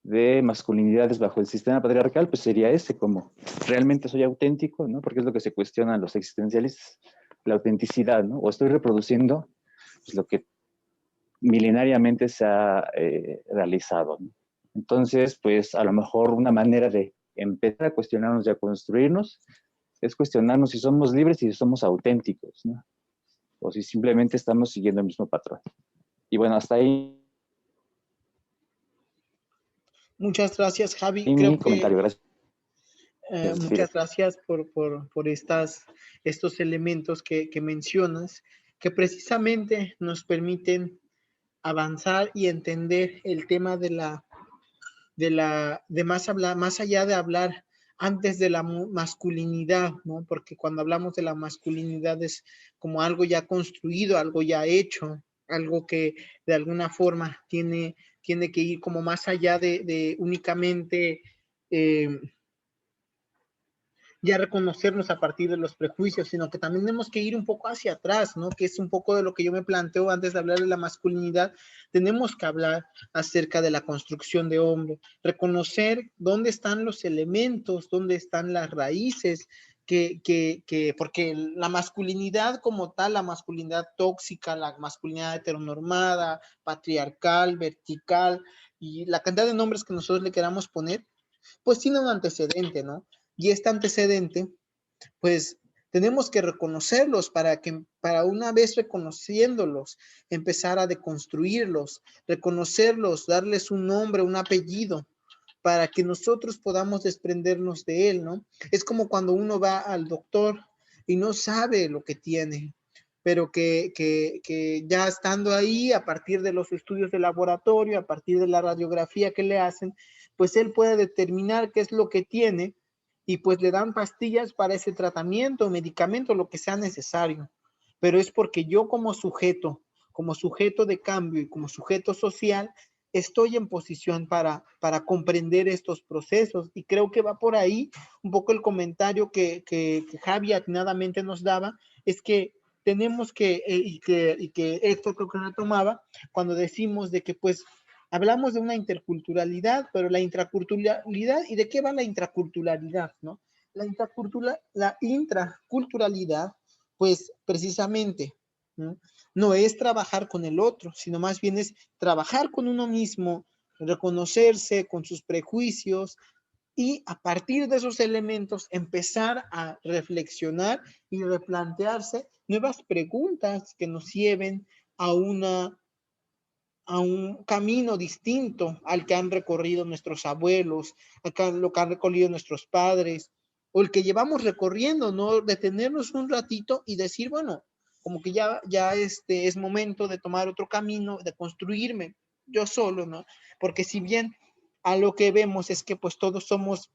de masculinidades bajo el sistema patriarcal, pues sería ese, como realmente soy auténtico, ¿no? Porque es lo que se cuestionan los existencialistas, la autenticidad, ¿no? O estoy reproduciendo pues, lo que milenariamente se ha realizado, ¿no? Entonces, pues a lo mejor una manera de empezar a cuestionarnos y a construirnos es cuestionarnos si somos libres y si somos auténticos, ¿no? O si simplemente estamos siguiendo el mismo patrón. Y bueno, hasta ahí Muchas gracias, Javi. mi Creo comentario. que Gracias. muchas gracias por estos elementos que mencionas, que precisamente nos permiten avanzar y entender el tema de más allá de hablar antes de la masculinidad, ¿no? Porque cuando hablamos de la masculinidad es como algo ya construido, algo ya hecho, algo que de alguna forma tiene que ir como más allá de únicamente ya reconocernos a partir de los prejuicios, sino que también tenemos que ir un poco hacia atrás, ¿no? Que es un poco de lo que yo me planteo antes de hablar de la masculinidad. Tenemos que hablar acerca de la construcción de hombre, reconocer dónde están los elementos, dónde están las raíces, porque la masculinidad como tal, la masculinidad tóxica, la masculinidad heteronormada, patriarcal, vertical, y la cantidad de nombres que nosotros le queramos poner, pues tiene un antecedente, ¿no? Y este antecedente, pues tenemos que reconocerlos para una vez reconociéndolos, empezar a deconstruirlos, reconocerlos, darles un nombre, un apellido, para que nosotros podamos desprendernos de él, ¿no? Es como cuando uno va al doctor y no sabe lo que tiene, pero que ya estando ahí, a partir de los estudios de laboratorio, a partir de la radiografía que le hacen, pues él puede determinar qué es lo que tiene y pues le dan pastillas para ese tratamiento, medicamento, lo que sea necesario. Pero es porque yo como sujeto de cambio y como sujeto social, estoy en posición para comprender estos procesos. Y creo que va por ahí un poco el comentario que Javi atinadamente nos daba, es que tenemos y que esto creo que retomaba, cuando decimos de que pues hablamos de una interculturalidad, pero la intraculturalidad, ¿y de qué va la intraculturalidad, no? La intraculturalidad, pues precisamente, ¿no? no es trabajar con el otro, sino más bien es trabajar con uno mismo, reconocerse con sus prejuicios y a partir de esos elementos empezar a reflexionar y replantearse nuevas preguntas que nos lleven a un camino distinto al que han recorrido nuestros abuelos, lo que han recorrido nuestros padres, o el que llevamos recorriendo, ¿no? Detenernos un ratito y decir, bueno, como que ya es momento de tomar otro camino, de construirme yo solo, ¿no? Porque si bien a lo que vemos es que pues todos somos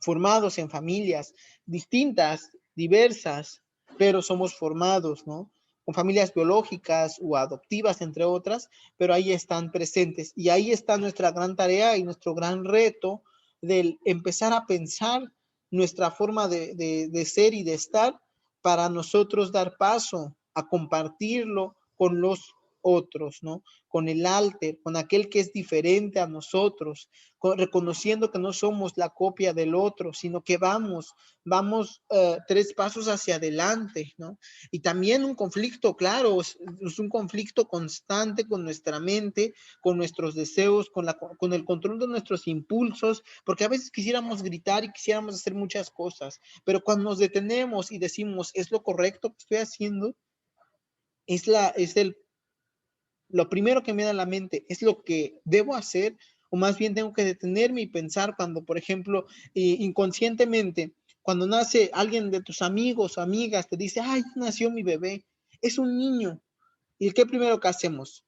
formados en familias distintas, diversas, pero somos formados, ¿no? Con familias biológicas o adoptivas, entre otras, pero ahí están presentes. Y ahí está nuestra gran tarea y nuestro gran reto del empezar a pensar nuestra forma de ser y de estar para nosotros dar paso a compartirlo con los otros, ¿no? Con el alter, con aquel que es diferente a nosotros, reconociendo que no somos la copia del otro, sino que vamos 3 pasos hacia adelante, ¿no? Y también un conflicto, claro, es un conflicto constante con nuestra mente, con nuestros deseos, con el control de nuestros impulsos, porque a veces quisiéramos gritar y quisiéramos hacer muchas cosas, pero cuando nos detenemos y decimos, ¿es lo correcto que estoy haciendo? Lo primero que me da a la mente, ¿es lo que debo hacer? O más bien tengo que detenerme y pensar cuando, por ejemplo, inconscientemente, cuando nace alguien de tus amigos o amigas, te dice, ay, nació mi bebé, es un niño. ¿Y qué primero que hacemos?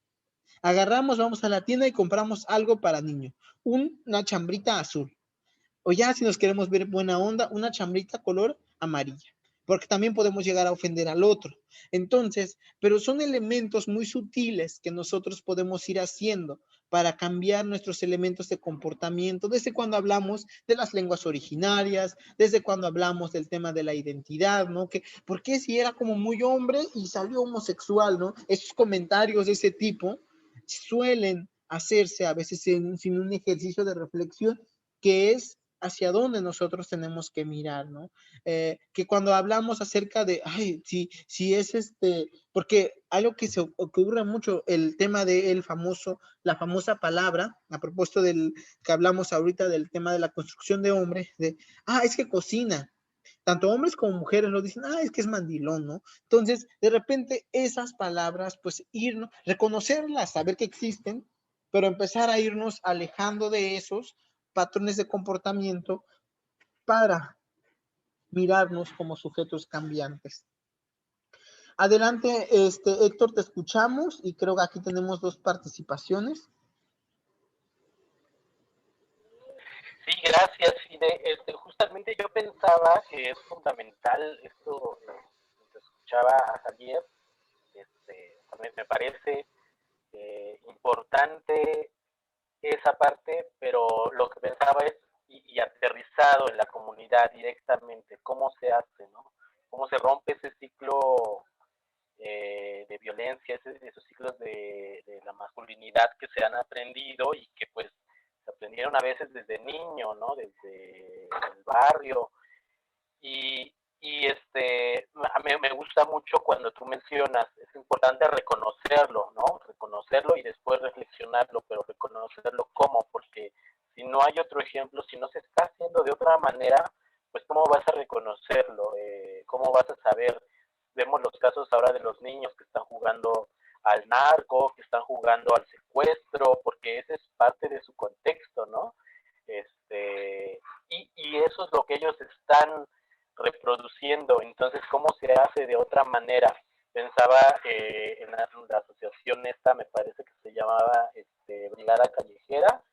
Agarramos, vamos a la tienda y compramos algo para niño, una chambrita azul. O ya si nos queremos ver buena onda, una chambrita color amarilla, porque también podemos llegar a ofender al otro. Entonces, pero son elementos muy sutiles que nosotros podemos ir haciendo para cambiar nuestros elementos de comportamiento, desde cuando hablamos de las lenguas originarias, desde cuando hablamos del tema de la identidad, ¿no? ¿Por qué si era como muy hombre y salió homosexual, ¿no? Esos comentarios de ese tipo suelen hacerse a veces sin un ejercicio de reflexión que es hacia dónde nosotros tenemos que mirar, ¿no? Que cuando hablamos acerca de, ay, si es porque algo que se ocurre mucho, el tema la famosa palabra, a propósito del que hablamos ahorita del tema de la construcción de hombre, es que cocina. Tanto hombres como mujeres lo dicen, es que es mandilón, ¿no? Entonces, de repente, esas palabras, pues reconocerlas, saber que existen, pero empezar a irnos alejando de esos patrones de comportamiento para mirarnos como sujetos cambiantes. Adelante, Héctor, te escuchamos y creo que aquí tenemos 2 participaciones. Sí, gracias. Y justamente yo pensaba que es fundamental esto, que escuchaba a Javier, también me parece importante esa parte, pero lo que pensaba es, y aterrizado en la comunidad directamente, cómo se hace, ¿no? Cómo se rompe ese ciclo de violencia, esos ciclos de la masculinidad que se han aprendido y que pues se aprendieron a veces desde niño, ¿no? Desde el barrio. Y a mí me gusta mucho cuando tú mencionas, es importante reconocerlo, ¿no? Reconocerlo y después reflexionarlo, pero reconocerlo cómo, porque si no hay otro ejemplo, si no se está haciendo de otra manera, pues cómo vas a reconocerlo, cómo vas a saber. Vemos los casos ahora de los niños que están jugando al narco, que están jugando al secuestro, porque ese es parte de su contexto, ¿no? Y eso es lo que ellos están reproduciendo. Entonces, ¿cómo se hace de otra manera? Pensaba en la asociación esta, me parece que se llamaba Brigada Callejera,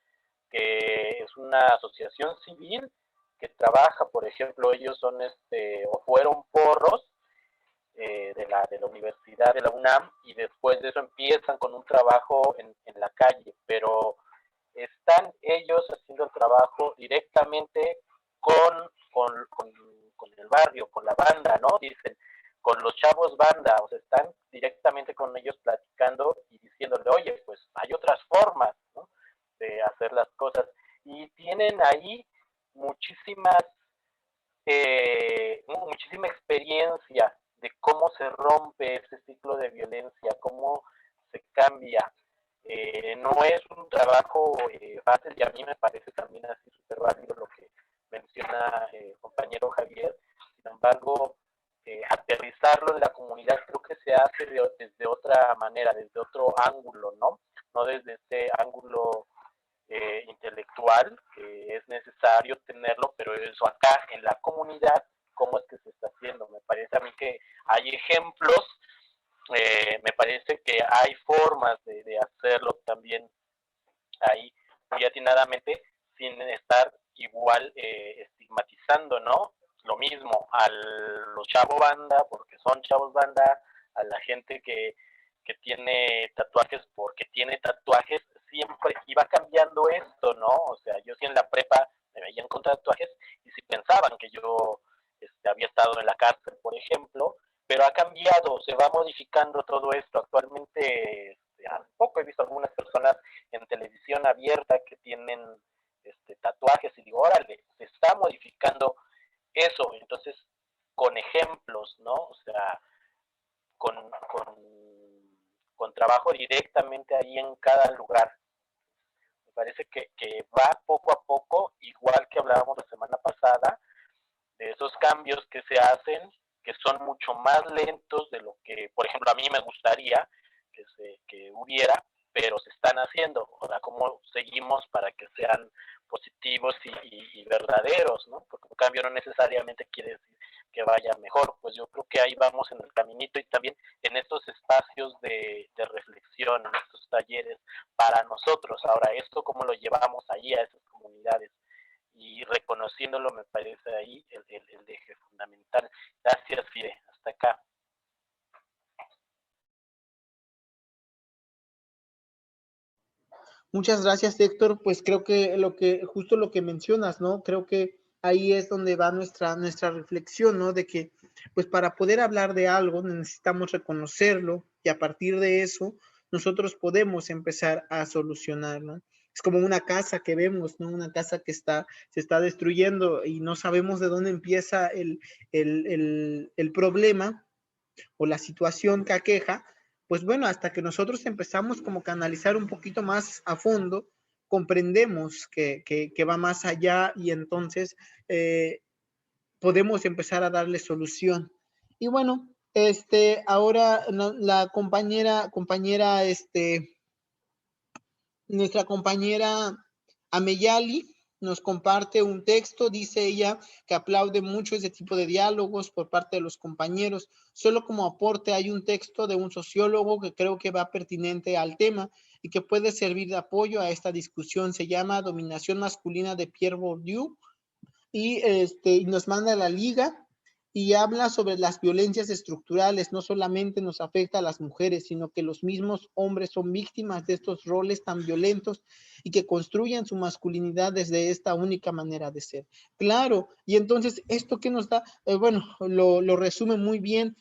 que es una asociación civil que trabaja, por ejemplo, ellos son o fueron porros de la Universidad de la UNAM y después de eso empiezan con un trabajo en la calle, pero están ellos haciendo el trabajo directamente con el barrio, con la banda, ¿no? Dicen, con los chavos banda, o sea, están directamente con ellos platicando y diciéndole, oye, pues hay otras formas, ¿no? De hacer las cosas. Y tienen ahí muchísima experiencia de cómo se rompe ese ciclo de violencia, no es un trabajo fácil, y a mí me parece también así súper válido lo que menciona el compañero Javier. Sin embargo, aterrizarlo en la comunidad creo que se hace desde otra manera, desde otro ángulo, ¿no? No desde este ángulo intelectual, que es necesario tenerlo, pero eso acá en la comunidad, ¿cómo es que se está haciendo? Me parece a mí que hay ejemplos, me parece que hay formas de hacerlo también ahí muy atinadamente, sin estar igual estigmatizando, ¿no? Lo mismo a los chavos banda, porque son chavos banda, a la gente que tiene tatuajes porque tiene tatuajes, siempre iba cambiando esto, ¿no? O sea, yo sí en la prepa me veían con tatuajes y si pensaban que yo había estado en la cárcel, por ejemplo, pero ha cambiado, se va modificando todo esto. Actualmente, hace poco he visto algunas personas en televisión abierta que tienen tatuajes y digo, órale, se está modificando eso. Entonces, con ejemplos, ¿no? O sea, con trabajo directamente ahí en cada lugar. Me parece que va poco a poco, igual que hablábamos la semana pasada, de esos cambios que se hacen, que son mucho más lentos de lo que, por ejemplo, a mí me gustaría que hubiera, pero se están haciendo. O sea, cómo seguimos para que sean positivos y verdaderos, ¿no? Porque un cambio no necesariamente quiere decir que vaya mejor. Pues yo creo que ahí vamos en el caminito, y también en estos espacios de reflexión, en estos talleres para nosotros. Ahora, esto cómo lo llevamos ahí a esas comunidades, y reconociéndolo me parece ahí el eje fundamental. Gracias, Fide. Hasta acá. Muchas gracias, Héctor. Pues creo que justo lo que mencionas, ¿no? Creo que ahí es donde va nuestra reflexión, ¿no? De que, pues para poder hablar de algo necesitamos reconocerlo, y a partir de eso nosotros podemos empezar a solucionar, ¿no? Es como una casa que vemos, ¿no? Una casa que se está destruyendo y no sabemos de dónde empieza el problema o la situación que aqueja. Pues bueno, hasta que nosotros empezamos como que a analizar un poquito más a fondo, comprendemos que va más allá, y entonces podemos empezar a darle solución. Y bueno, ahora la compañera, nuestra compañera Ameyali nos comparte un texto. Dice ella que aplaude mucho ese tipo de diálogos por parte de los compañeros. Solo como aporte, hay un texto de un sociólogo que creo que va pertinente al tema y que puede servir de apoyo a esta discusión. Se llama Dominación masculina, de Pierre Bourdieu, y nos manda la liga y habla sobre las violencias estructurales. No solamente nos afecta a las mujeres, sino que los mismos hombres son víctimas de estos roles tan violentos y que construyen su masculinidad desde esta única manera de ser. Claro, y entonces esto que nos da, bueno, lo resume muy bien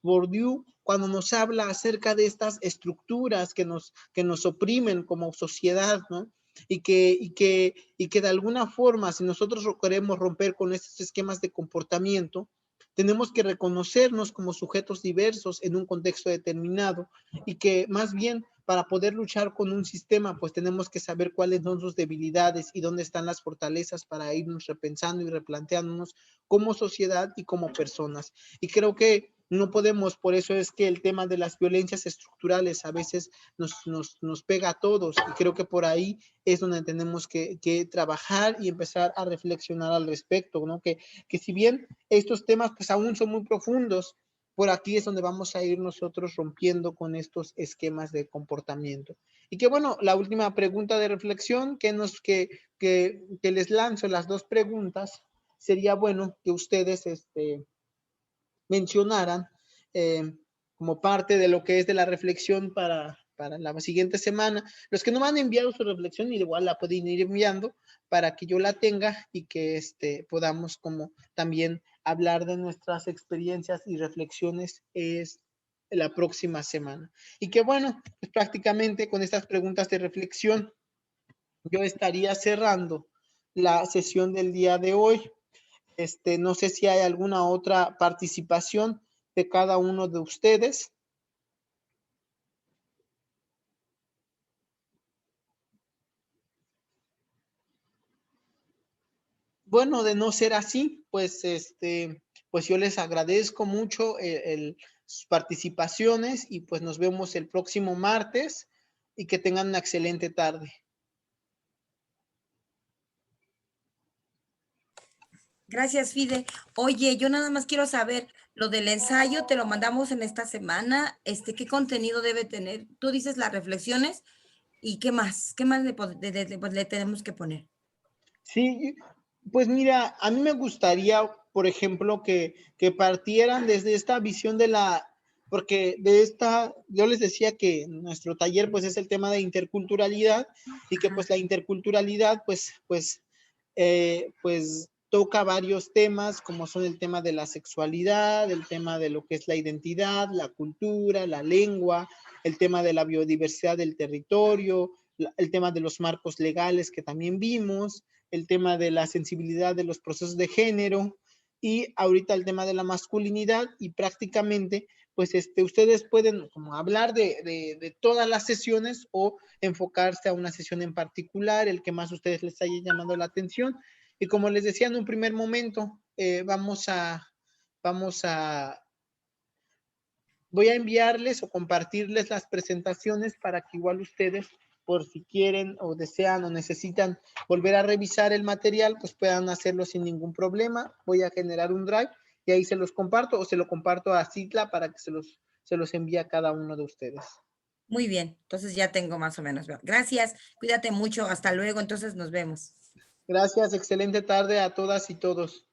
Bourdieu cuando nos habla acerca de estas estructuras que nos oprimen como sociedad, ¿no? Y que de alguna forma, si nosotros queremos romper con estos esquemas de comportamiento, tenemos que reconocernos como sujetos diversos en un contexto determinado, y que más bien para poder luchar con un sistema, pues tenemos que saber cuáles son sus debilidades y dónde están las fortalezas para irnos repensando y replanteándonos como sociedad y como personas. Y creo que no podemos, por eso es que el tema de las violencias estructurales a veces nos pega a todos, y creo que por ahí es donde tenemos que trabajar y empezar a reflexionar al respecto, ¿no? Que si bien estos temas pues aún son muy profundos, por aquí es donde vamos a ir nosotros rompiendo con estos esquemas de comportamiento. Y que bueno, la última pregunta de reflexión que les lanzo, las dos preguntas, sería bueno que ustedes mencionaran como parte de lo que es de la reflexión para la siguiente semana. Los que no me han enviado su reflexión, igual la pueden ir enviando para que yo la tenga y que podamos como también hablar de nuestras experiencias y reflexiones la próxima semana. Y que bueno, pues prácticamente con estas preguntas de reflexión yo estaría cerrando la sesión del día de hoy. No sé si hay alguna otra participación de cada uno de ustedes. bueno, de no ser así, pues, pues yo les agradezco mucho sus participaciones y pues nos vemos el próximo martes y que tengan una excelente tarde. Gracias, Fide. Oye, yo nada más quiero saber, lo del ensayo te lo mandamos en esta semana. ¿Qué contenido debe tener? Tú dices las reflexiones y ¿qué más? ¿Qué más le tenemos que poner? Sí, pues mira, a mí me gustaría, por ejemplo, que partieran desde esta visión de porque yo les decía que nuestro taller pues es el tema de interculturalidad y que pues la interculturalidad pues toca varios temas como son el tema de la sexualidad, el tema de lo que es la identidad, la cultura, la lengua, el tema de la biodiversidad del territorio, el tema de los marcos legales que también vimos, el tema de la sensibilidad de los procesos de género y ahorita el tema de la masculinidad y prácticamente pues ustedes pueden como hablar de todas las sesiones o enfocarse a una sesión en particular, el que más a ustedes les haya llamado la atención. Y como les decía en un primer momento, voy a enviarles o compartirles las presentaciones para que igual ustedes, por si quieren o desean o necesitan volver a revisar el material, pues puedan hacerlo sin ningún problema. Voy a generar un drive y ahí se los comparto o se lo comparto a Citla para que se los envíe a cada uno de ustedes. Muy bien, entonces ya tengo más o menos. Gracias, cuídate mucho, hasta luego, entonces nos vemos. Gracias, excelente tarde a todas y todos.